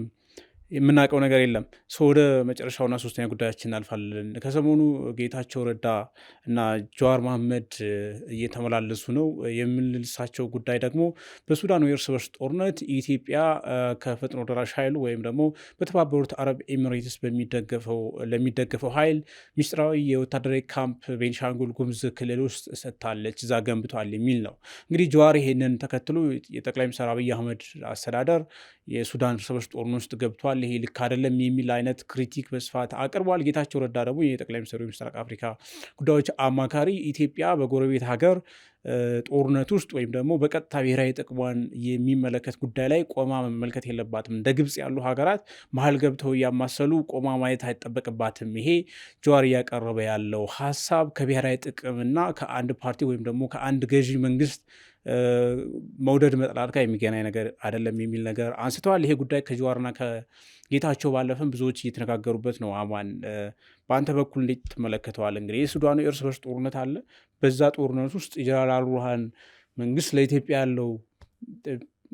የምናውቀው ነገር የለም። ወደ መጨረሻውና ሶስተኛ ጉዳያችን እናልፋለን። ከሰሞኑ ጌታቸው ረዳ እና ጀዋር መሐመድ እየተመላለሱ ነው። የምንልሳቸው ጉዳይ ደግሞ በሱዳኑ የእርስ በርስ ጦርነት ኢትዮጵያ ከፈጥኖ ደራሽ ኃይሉ ወይም ደግሞ በተባበሩት አረብ ኤሚሬትስ ለሚደገፈው ኃይል ሚስጥራዊ የወታደራዊ ካምፕ ቤንሻንጉል ጉሙዝ ክልል ውስጥ ሰጥታለች፣ እዛ ገንብቷል የሚል ነው። እንግዲህ ጀዋር ይሄንን ተከትሎ የጠቅላይ ሚኒስትር አብይ አህመድ አስተዳደር የሱዳን እርስ በርስ ጦርነት ውስጥ ገብቷል፣ ይሄ ልክ አይደለም የሚል አይነት ክሪቲክ በስፋት አቅርቧል። ጌታቸው ረዳ ደግሞ የጠቅላይ ሚኒስትሩ የምስራቅ አፍሪካ ጉዳዮች አማካሪ ኢትዮጵያ በጎረቤት ሀገር ጦርነት ውስጥ ወይም ደግሞ በቀጥታ ብሔራዊ ጥቅሟን የሚመለከት ጉዳይ ላይ ቆማ መመልከት የለባትም። እንደ ግብጽ ያሉ ሀገራት መሀል ገብተው እያማሰሉ ቆማ ማየት አይጠበቅባትም። ይሄ ጀዋር እያቀረበ ያለው ሀሳብ ከብሔራዊ ጥቅምና ከአንድ ፓርቲ ወይም ደግሞ ከአንድ ገዢ መንግስት መውደድ መጥላት ጋር የሚገናኝ ነገር አይደለም የሚል ነገር አንስተዋል። ይሄ ጉዳይ ከጀዋርና ከጌታቸው ባለፈም ብዙዎች እየተነጋገሩበት ነው። አማን በአንተ በኩል እንዴት ትመለከተዋል? እንግዲህ የሱዳኑ የእርስ በርስ ጦርነት አለ። በዛ ጦርነት ውስጥ የጀነራል አልቡርሃን መንግስት ለኢትዮጵያ ያለው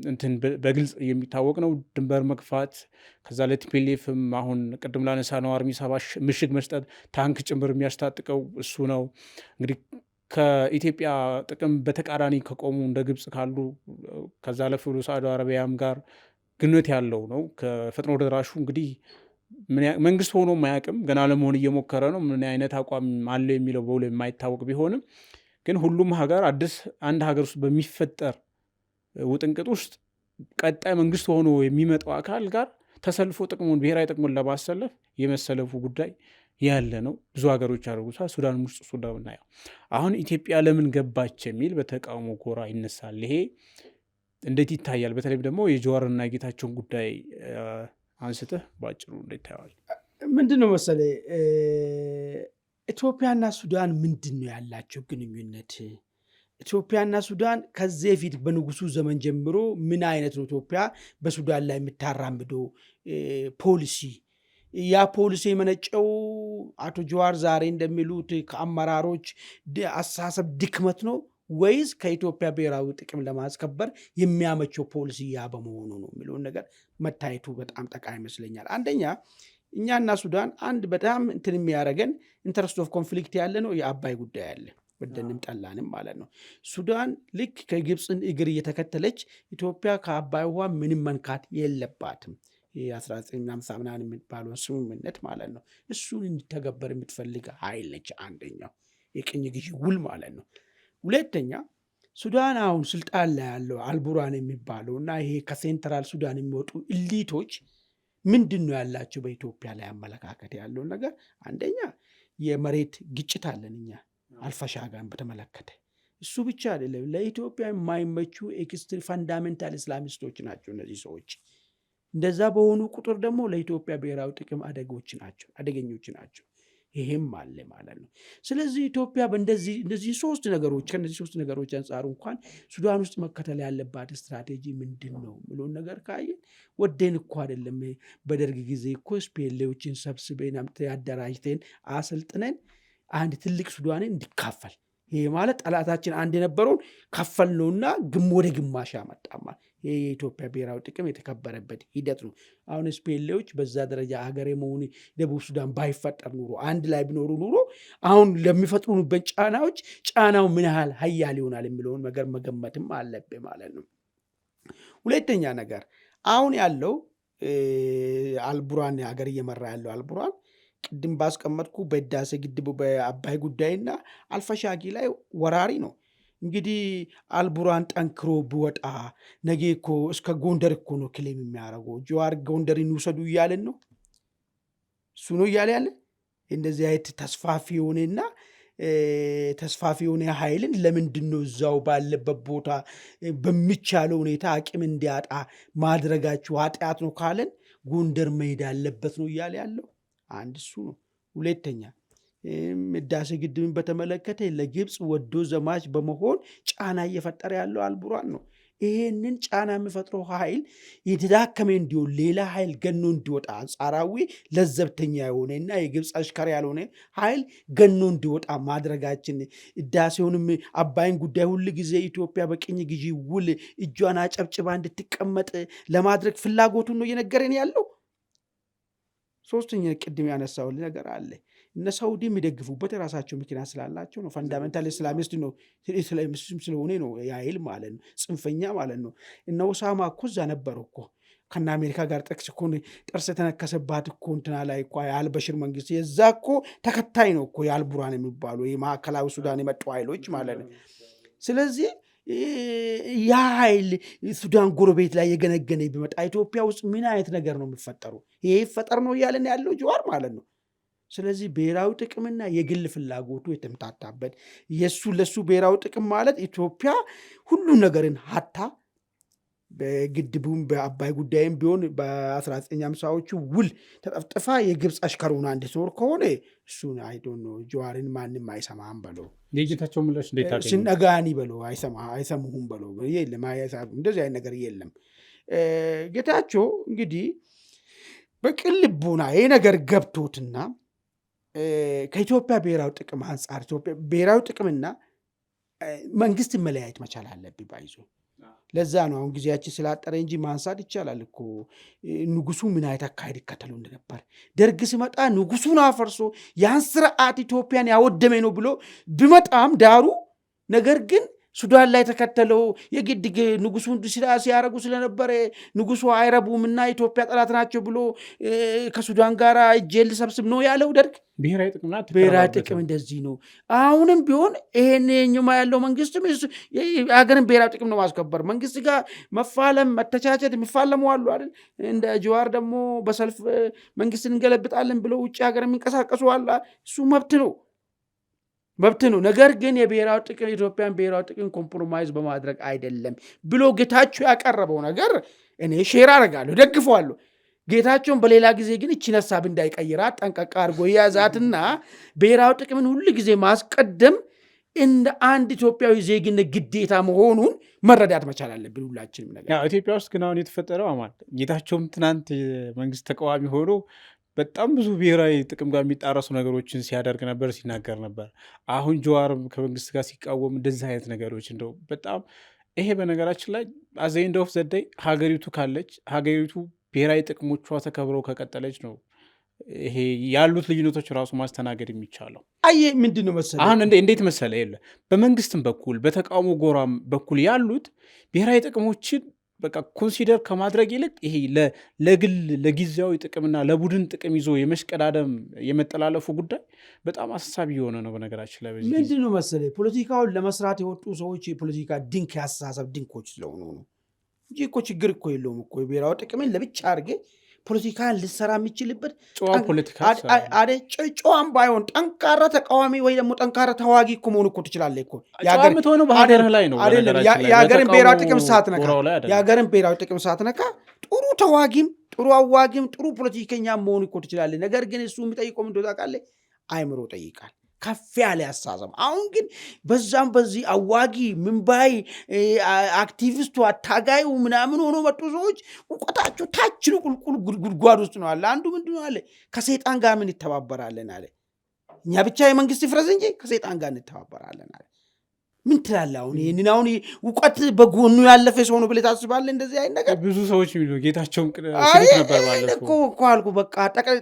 እንትን በግልጽ የሚታወቅ ነው። ድንበር መግፋት፣ ከዛ ለቲፒኤልኤፍም አሁን ቅድም ላነሳ ነው አርሚ 70 ምሽግ መስጠት፣ ታንክ ጭምር የሚያስታጥቀው እሱ ነው። እንግዲህ ከኢትዮጵያ ጥቅም በተቃራኒ ከቆሙ እንደ ግብጽ ካሉ ከዛ ለፍ ብሎ ሳዑዲ አረቢያም ጋር ግንኙነት ያለው ነው። ከፈጥኖ ደራሹ እንግዲህ መንግስት ሆኖ ማያውቅም፣ ገና ለመሆን እየሞከረ ነው። ምን አይነት አቋም አለው የሚለው በውሎ የማይታወቅ ቢሆንም ግን ሁሉም ሀገር አንድ ሀገር ውስጥ በሚፈጠር ውጥንቅጥ ውስጥ ቀጣይ መንግስት ሆኖ የሚመጣው አካል ጋር ተሰልፎ ጥቅሙን ብሔራዊ ጥቅሙን ለማሰለፍ የመሰለፉ ጉዳይ ያለ ነው። ብዙ ሀገሮች ያደርጉታል። ሱዳን ውስጥ ሱዳን እናየው። አሁን ኢትዮጵያ ለምን ገባች የሚል በተቃውሞ ጎራ ይነሳል። ይሄ እንዴት ይታያል? በተለይም ደግሞ የጀዋርና የጌታቸውን ጉዳይ አንስተህ ባጭሩ እንዴት ታየዋል? ምንድን ነው መሰለህ ኢትዮጵያና ሱዳን ምንድን ነው ያላቸው ግንኙነት? ኢትዮጵያና ሱዳን ከዚህ በፊት በንጉሱ ዘመን ጀምሮ ምን አይነት ነው ኢትዮጵያ በሱዳን ላይ የምታራምደው ፖሊሲ? ያ ፖሊሲ የመነጨው አቶ ጀዋር ዛሬ እንደሚሉት ከአመራሮች አስተሳሰብ ድክመት ነው ወይስ ከኢትዮጵያ ብሔራዊ ጥቅም ለማስከበር የሚያመቸው ፖሊሲ ያ በመሆኑ ነው የሚለውን ነገር መታየቱ በጣም ጠቃሚ ይመስለኛል። አንደኛ እኛና ሱዳን አንድ በጣም እንትን የሚያደርገን ኢንተረስት ኦፍ ኮንፍሊክት ያለ ነው የአባይ ጉዳይ አለ፣ ወደንም ጠላንም ማለት ነው። ሱዳን ልክ ከግብፅን እግር እየተከተለች ኢትዮጵያ ከአባይ ውሃ ምንም መንካት የለባትም። የ1950 ምናምን የሚባለው ስምምነት ማለት ነው። እሱን እንዲተገበር የምትፈልግ ኃይል ነች። አንደኛው የቅኝ ግዢ ውል ማለት ነው። ሁለተኛ ሱዳን አሁን ስልጣን ላይ ያለው አልቡርሃን የሚባለው እና ይሄ ከሴንትራል ሱዳን የሚወጡ ኢሊቶች ምንድን ነው ያላቸው በኢትዮጵያ ላይ አመለካከት ያለውን ነገር? አንደኛ የመሬት ግጭት አለን እኛ አልፋሻጋን በተመለከተ እሱ ብቻ አይደለም፣ ለኢትዮጵያ የማይመቹ ኤክስትሪ ፋንዳሜንታል ኢስላሚስቶች ናቸው እነዚህ ሰዎች። እንደዛ በሆኑ ቁጥር ደግሞ ለኢትዮጵያ ብሔራዊ ጥቅም አደገኞች ናቸው። ይሄም አለ ማለት ነው። ስለዚህ ኢትዮጵያ እንደዚህ ሶስት ነገሮች ከነዚህ ሶስት ነገሮች አንጻሩ እንኳን ሱዳን ውስጥ መከተል ያለባት ስትራቴጂ ምንድን ነው ብሎን ነገር ካየን ወደን እኮ አይደለም። በደርግ ጊዜ እኮ ስፔሌዎችን ሰብስበን አደራጅተን አሰልጥነን አንድ ትልቅ ሱዳንን እንዲካፈል፣ ይሄ ማለት ጠላታችን አንድ የነበረውን ከፈል ነውና ወደ ግማሽ ያመጣማ። ይሄ የኢትዮጵያ ብሔራዊ ጥቅም የተከበረበት ሂደት ነው። አሁን ስፔሌዎች በዛ ደረጃ ሀገር የመሆኑ ደቡብ ሱዳን ባይፈጠር ኑሮ አንድ ላይ ቢኖሩ ኑሮ አሁን ለሚፈጥሩበት ጫናው ምን ያህል ሀያል ይሆናል የሚለውን ነገር መገመትም አለብህ ማለት ነው። ሁለተኛ ነገር አሁን ያለው አልቡራን ሀገር እየመራ ያለው አልቡራን ቅድም ባስቀመጥኩ በህዳሴ ግድቡ በአባይ ጉዳይና አልፈሻጊ ላይ ወራሪ ነው። እንግዲህ አልቡራን ጠንክሮ ቢወጣ ነገ እኮ እስከ ጎንደር እኮ ነው ክሌም የሚያደርገው። ጀዋር ጎንደርን ይውሰዱ እያለን ነው፣ እሱ ነው እያለ ያለ። እንደዚህ አይነት ተስፋፊ የሆነ ኃይልን ለምንድን ነው እዛው ባለበት ቦታ በሚቻለው ሁኔታ አቅም እንዲያጣ ማድረጋችሁ ኃጢአት ነው ካለን ጎንደር መሄድ አለበት ነው እያለ ያለው። አንድ እሱ ነው። ሁለተኛ ህዳሴ ግድብን በተመለከተ ለግብፅ ወዶ ዘማች በመሆን ጫና እየፈጠረ ያለው አልቡራን ነው። ይሄንን ጫና የሚፈጥረው ኃይል የተዳከመ እንዲሆን ሌላ ኃይል ገኖ እንዲወጣ አንጻራዊ ለዘብተኛ የሆነና የግብፅ አሽከር ያልሆነ ኃይል ገኖ እንዲወጣ ማድረጋችን ህዳሴውንም አባይን ጉዳይ ሁል ጊዜ ኢትዮጵያ በቅኝ ግዢ ውል እጇን አጨብጭባ እንድትቀመጥ ለማድረግ ፍላጎቱን ነው እየነገረን ያለው። ሶስተኛ ቅድም ያነሳው ነገር አለ። እነ ሳውዲ የሚደግፉበት የራሳቸው ምክንያት ስላላቸው ነው። ፈንዳሜንታል ኢስላሚስት ነው ስለሆነ ነው ያይል ማለት ነው፣ ጽንፈኛ ማለት ነው። እነ ኦሳማ እኮ እዛ ነበሩ እኮ ከነ አሜሪካ ጋር ጥቅስ እኮ ጥርስ የተነከሰባት እኮ እንትና ላይ እኮ የአልበሽር መንግስት የዛ እኮ ተከታይ ነው እኮ የአልቡራን የሚባሉ የማዕከላዊ ሱዳን የመጡ ኃይሎች ማለት ነው። ስለዚህ ያ ኃይል ሱዳን ጎረቤት ላይ የገነገነ ቢመጣ ኢትዮጵያ ውስጥ ምን አይነት ነገር ነው የሚፈጠሩ? ይሄ ይፈጠር ነው እያለን ያለው ጀዋር ማለት ነው። ስለዚህ ብሔራዊ ጥቅምና የግል ፍላጎቱ የተምታታበት ለሱ ብሔራዊ ጥቅም ማለት ኢትዮጵያ ሁሉም ነገርን ሀታ በግድቡም በአባይ ጉዳይም ቢሆን በ1950ዎቹ ውል ተጠፍጥፋ የግብፅ አሽከሩና እንድትኖር ከሆነ እሱን አይዶን ነው ጀዋርን ማንም አይሰማም በለው። የጌታቸው ምላሽ እንዴት ታገኝ ስነጋኒ በለው አይሰሙሁም በለው። የለም እንደዚህ አይነት ነገር የለም። ጌታቸው እንግዲህ በቅን ልቦና ይሄ ነገር ገብቶትና ከኢትዮጵያ ብሔራዊ ጥቅም አንጻር ኢትዮጵያ ብሔራዊ ጥቅምና መንግስት መለያየት መቻል አለብኝ ባይዞ። ለዛ ነው አሁን ጊዜያችን ስላጠረ እንጂ ማንሳት ይቻላል እኮ ንጉሱ ምን አይነት አካሄድ ይከተሉ እንደነበር። ደርግ ሲመጣ ንጉሱን አፈርሶ ያን ስርዓት ኢትዮጵያን ያወደመ ነው ብሎ ቢመጣም ዳሩ ነገር ግን ሱዳን ላይ ተከተለው የግድ ንጉሱን ሲያረጉ ስለነበረ ንጉሱ አይረቡምና ኢትዮጵያ ጠላት ናቸው ብሎ ከሱዳን ጋር እጄን ልሰብስብ ነው ያለው ደርግ። ብሔራዊ ጥቅም እንደዚህ ነው። አሁንም ቢሆን ይሄን የኛማ ያለው መንግስትም ሀገርን ብሔራዊ ጥቅም ነው ማስከበር። መንግስት ጋር መፋለም መተቻቸት የሚፋለሙ አሉ አይደል? እንደ ጀዋር ደግሞ በሰልፍ መንግስትን እንገለብጣለን ብለው ውጭ ሀገር የሚንቀሳቀሱ አለ። እሱ መብት ነው። ነገር ግን የብሔራዊ ጥቅም ኢትዮጵያን ብሔራዊ ጥቅም ኮምፕሮማይዝ በማድረግ አይደለም ብሎ ጌታቸው ያቀረበው ነገር እኔ ሼር አደርጋለሁ፣ ደግፈዋለሁ። ጌታቸውን በሌላ ጊዜ ግን እቺን ሀሳብ እንዳይቀይራት ጠንቀቅ አድርጎ ያዛትና ብሔራዊ ጥቅምን ሁሉ ጊዜ ማስቀደም እንደ አንድ ኢትዮጵያዊ ዜግነት ግዴታ መሆኑን መረዳት መቻል አለብን ሁላችንም። ነገር ኢትዮጵያ ውስጥ ግን አሁን የተፈጠረው አማን ጌታቸውም ትናንት መንግስት ተቃዋሚ ሆኖ በጣም ብዙ ብሔራዊ ጥቅም ጋር የሚጣረሱ ነገሮችን ሲያደርግ ነበር፣ ሲናገር ነበር። አሁን ጀዋርም ከመንግስት ጋር ሲቃወም እንደዚህ አይነት ነገሮች እንደው በጣም ይሄ በነገራችን ላይ አዘይንድ ኦፍ ዘዳይ ሀገሪቱ ካለች ሀገሪቱ ብሔራዊ ጥቅሞቿ ተከብረው ከቀጠለች ነው ይሄ ያሉት ልዩነቶች ራሱ ማስተናገድ የሚቻለው። ምንድን ነው መሰለህ አሁን እንዴት መሰለህ የለ በመንግስትም በኩል በተቃውሞ ጎራም በኩል ያሉት ብሔራዊ ጥቅሞችን በቃ ኮንሲደር ከማድረግ ይልቅ ይሄ ለግል ለጊዜያዊ ጥቅምና ለቡድን ጥቅም ይዞ የመሽቀዳደም የመጠላለፉ ጉዳይ በጣም አሳሳቢ የሆነ ነው። በነገራችን ላይ ምንድን ነው መሰለህ ፖለቲካውን ለመስራት የወጡ ሰዎች የፖለቲካ ድንክ ያስተሳሰብ ድንኮች ስለሆኑ ነው እንጂ እኮ ችግር እኮ የለውም እኮ። የብሔራዊ ጥቅምን ለብቻ አድርጌ ፖለቲካን ልሰራ የሚችልበት ጨዋም ባይሆን ጠንካራ ተቃዋሚ ወይ ደግሞ ጠንካራ ተዋጊ እኮ መሆን እኮ ትችላለህ እኮ። በሀገርህ ላይ ነው የሀገርን ብሔራዊ ጥቅም ሳትነካ የሀገርን ብሔራዊ ጥቅም ሳትነካ ጥሩ ተዋጊም ጥሩ አዋጊም ጥሩ ፖለቲከኛ መሆን እኮ ትችላለህ። ነገር ግን እሱ የሚጠይቀው ምንድን ታውቃለህ? አይምሮ ጠይቃል፣ ከፍ ያለ አሳሰብ። አሁን ግን በዛም በዚህ አዋጊ ምንባይ አክቲቪስቱ አታጋዩ ምናምን ሆኖ መጡ ሰዎች እውቀታቸው ታች ነው፣ ቁልቁል ጉድጓድ ውስጥ ነው አለ። አንዱ ምንድን ነው አለ? ከሰይጣን ጋር ምን ይተባበራለን አለ። እኛ ብቻ የመንግስት ይፍረስ እንጂ ከሰይጣን ጋር እንተባበራለን አለ። ምን ትላለህ? አሁን ይህንን አሁን እውቀት በጎኑ ያለፈ ሰው ነው ብለህ ታስባለህ? እንደዚህ አይነት ነገር ብዙ ሰዎች የሚሉ ጌታቸውም እኮ አልኩ። በቃ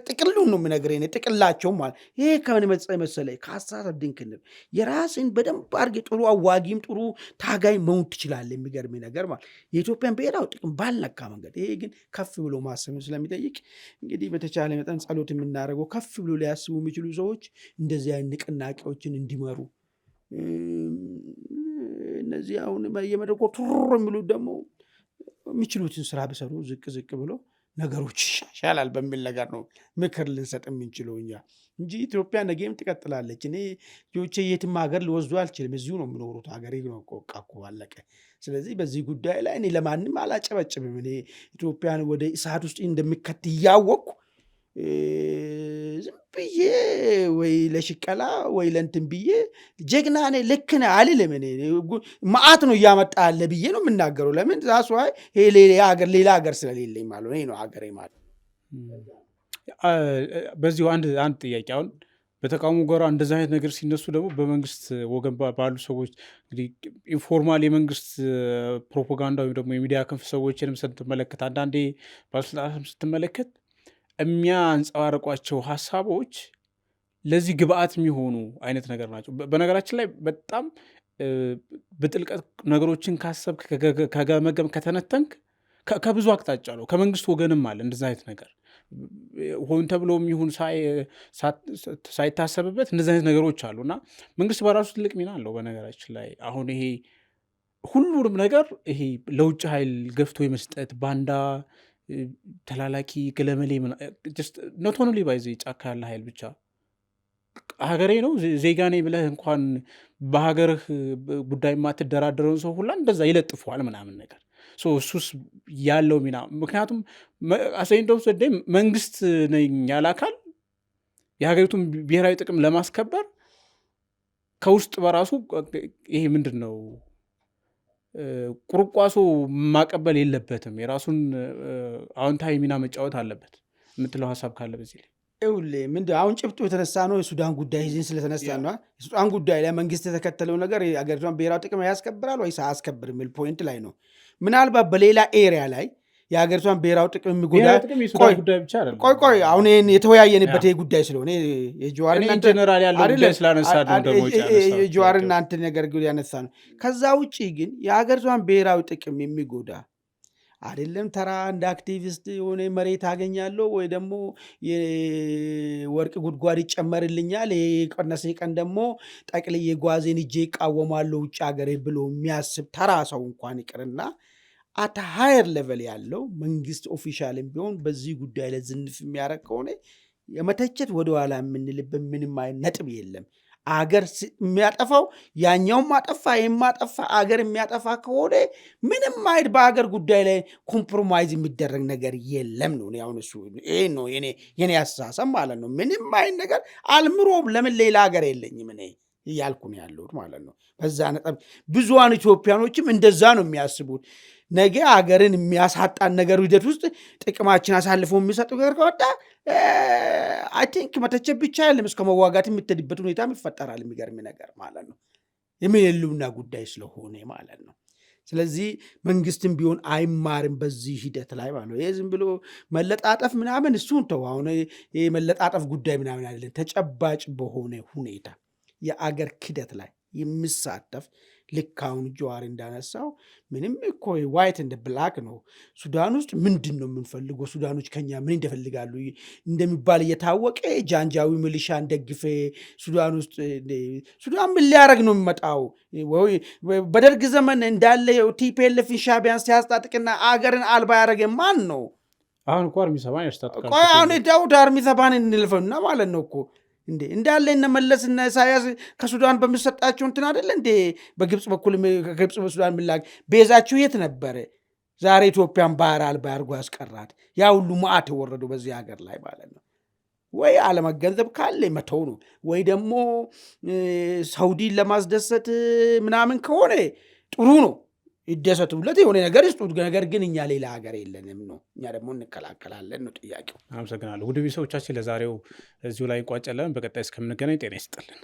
ጥቅሉን ነው የምነግርህ፣ ጥቅላቸውም ማለት ይሄ ከምን መሰለህ? ከሀሳብ ድንክን የራስን በደንብ አድርገህ ጥሩ አዋጊም ጥሩ ታጋይ መሆን ትችላለህ። የሚገርም ነገር ማለት የኢትዮጵያን ብሔራዊ ጥቅም ባልነካ መንገድ። ይሄ ግን ከፍ ብሎ ማሰብ ስለሚጠይቅ እንግዲህ በተቻለ መጠን ጸሎት የምናደርገው ከፍ ብሎ ሊያስቡ የሚችሉ ሰዎች እንደዚህ አይነት ንቅናቄዎችን እንዲመሩ። እነዚህ አሁን የመደቆ ቱር የሚሉት ደግሞ የሚችሉትን ስራ ቢሰሩ ዝቅ ዝቅ ብሎ ነገሮች ይሻሻላል በሚል ነገር ነው ምክር ልንሰጥ የምንችለው እኛ እንጂ ኢትዮጵያ ነገም ትቀጥላለች። እኔ ልጆቼ የትም ሀገር ልወስዱ አልችልም። እዚሁ ነው የምኖሩት፣ ሀገሬ ነው እኮ አለቀ። ስለዚህ በዚህ ጉዳይ ላይ እኔ ለማንም አላጨበጭብም። እኔ ኢትዮጵያን ወደ እሳት ውስጥ እንደሚከት እያወቅኩ ዝም ብዬ ወይ ለሽቀላ ወይ ለእንትን ብዬ ጀግና ነኝ ልክ ነህ አልልም። እኔ መዓት ነው እያመጣ ያለ ብዬ ነው የምናገረው። ለምን ዛሱ ሌላ ሀገር ስለሌለኝ ማለት ነው። ይሄ ነው ሀገሬ ማለት። በዚሁ አንድ ጥያቄ፣ አሁን በተቃውሞ ጎራ እንደዚህ አይነት ነገር ሲነሱ ደግሞ በመንግስት ወገን ባሉ ሰዎች እንግዲህ ኢንፎርማል የመንግስት ፕሮፓጋንዳ ወይም ደግሞ የሚዲያ ክንፍ ሰዎችንም ስትመለከት፣ አንዳንዴ ባለስልጣናትም ስትመለከት የሚያንጸባርቋቸው ሀሳቦች ለዚህ ግብአት የሚሆኑ አይነት ነገር ናቸው። በነገራችን ላይ በጣም በጥልቀት ነገሮችን ካሰብ ከገመገም ከተነተንክ ከብዙ አቅጣጫ ነው። ከመንግስት ወገንም አለ እንደዚህ አይነት ነገር ሆን ተብሎ የሚሆን ሳይታሰብበት እንደዚህ አይነት ነገሮች አሉ እና መንግስት በራሱ ትልቅ ሚና አለው። በነገራችን ላይ አሁን ይሄ ሁሉንም ነገር ይሄ ለውጭ ኃይል ገፍቶ የመስጠት ባንዳ ተላላኪ ገለመሌ ኖት ኦንሊ ባይዘ ጫካ ያለ ኃይል ብቻ ሀገሬ ነው ዜጋ ነኝ ብለህ እንኳን በሀገርህ ጉዳይ የማትደራደረውን ሰው ሁላ እንደዛ ይለጥፈዋል ምናምን ነገር። እሱስ ያለው ሚና ምክንያቱም አሰኝደው ሰደ መንግስት ነኝ ያለ አካል የሀገሪቱን ብሔራዊ ጥቅም ለማስከበር ከውስጥ በራሱ ይሄ ምንድን ነው ቁርቋሶ ማቀበል የለበትም። የራሱን አዎንታዊ ሚና መጫወት አለበት የምትለው ሀሳብ ካለ በዚህ ላይ ምንድን አሁን ጭብጡ የተነሳ ነው የሱዳን ጉዳይ ይህን ስለተነሳ ነው። የሱዳን ጉዳይ ላይ መንግስት የተከተለው ነገር የአገሪቷን ብሔራዊ ጥቅም ያስከብራል ወይስ አያስከብር የሚል ፖይንት ላይ ነው። ምናልባት በሌላ ኤሪያ ላይ የሀገሪቷን ብሔራዊ ጥቅም የሚጎዳ ቆይ አሁን ይህን የተወያየንበት ይህ ጉዳይ ስለሆነ የጀዋርና እንትን ነገር ያነሳ ነው። ከዛ ውጭ ግን የሀገሪቷን ብሔራዊ ጥቅም የሚጎዳ አይደለም። ተራ እንደ አክቲቪስት የሆነ መሬት አገኛለሁ ወይ ደግሞ የወርቅ ጉድጓድ ይጨመርልኛል የቀነሰ ቀን ደግሞ ጠቅልዬ ጓዜን እጄ ይቃወማለሁ ውጭ ሀገሬ ብሎ የሚያስብ ተራ ሰው እንኳን ይቅርና አት ሃየር ሌቨል ያለው መንግስት ኦፊሻልም ቢሆን በዚህ ጉዳይ ላይ ዝንፍ የሚያደርግ ከሆነ የመተቸት ወደኋላ የምንልበት ምንም አይነት ነጥብ የለም። አገር የሚያጠፋው ያኛውም ማጠፋ ይህም ማጠፋ አገር የሚያጠፋ ከሆነ ምንም አይነት በአገር ጉዳይ ላይ ኮምፕሮማይዝ የሚደረግ ነገር የለም ነው። አሁን እሱ ይሄ ነው የኔ አስተሳሰብ ማለት ነው። ምንም አይነት ነገር አልምሮም ለምን ሌላ ሀገር የለኝም እኔ እያልኩ ነው ያለሁት ማለት ነው። በዛ ነጥብ ብዙሃን ኢትዮጵያኖችም እንደዛ ነው የሚያስቡት። ነገ ሀገርን የሚያሳጣን ነገር ሂደት ውስጥ ጥቅማችን አሳልፎ የሚሰጡ ነገር ከወጣ አይ ቲንክ መተቸት ብቻ የለም እስከ መዋጋት የምትሄድበት ሁኔታ ይፈጠራል። የሚገርም ነገር ማለት ነው የህልውና ጉዳይ ስለሆነ ማለት ነው። ስለዚህ መንግስትም ቢሆን አይማርም በዚህ ሂደት ላይ ማለት ነው። ይሄ ዝም ብሎ መለጣጠፍ ምናምን እሱን ተው። አሁን ይሄ መለጣጠፍ ጉዳይ ምናምን አይደለም። ተጨባጭ በሆነ ሁኔታ የአገር ክደት ላይ የሚሳተፍ ልክ አሁን ጀዋር እንዳነሳው ምንም እኮ ዋይት እንደ ብላክ ነው። ሱዳን ውስጥ ምንድን ነው የምንፈልገው? ሱዳኖች ከኛ ምን እንደፈልጋሉ እንደሚባል እየታወቀ ጃንጃዊ ሚሊሻን ደግፌ ሱዳን ውስጥ ሱዳን ምን ሊያደርግ ነው የሚመጣው? በደርግ ዘመን እንዳለ ቲፒኤልኤፍ ሻዕቢያን ሲያስታጥቅና አገርን አልባ ያደረገ ማን ነው? አሁን እኮ አርሚ ሰባን ያስታጥቃል። ቆይ አሁን ዳውድ አርሚ ሰባን እንልፈውና ማለት ነው እኮ እንዴ እንዳለ እነ መለስና ኢሳያስ ከሱዳን በሚሰጣቸው እንትን አይደለ እንዴ? በግብፅ በኩል ከግብፅ በሱዳን ምላክ ቤዛችሁ የት ነበረ? ዛሬ ኢትዮጵያን ባህር አልባ አድርጎ ያስቀራት ያ ሁሉ መዓት የወረዱ በዚህ ሀገር ላይ ማለት ነው። ወይ አለመገንዘብ ካለ መተው ነው፣ ወይ ደግሞ ሳውዲን ለማስደሰት ምናምን ከሆነ ጥሩ ነው፣ ይደሰቱለት፣ የሆነ ነገር ይስጡት። ነገር ግን እኛ ሌላ ሀገር የለንም ነው፣ እኛ ደግሞ እንከላከላለን ነው ጥያቄው። አመሰግናለሁ። ውድ ቤተሰቦቻችን ለዛሬው እዚሁ ላይ እንቋጫለን። በቀጣይ እስከምንገናኝ ጤና ይስጥልን።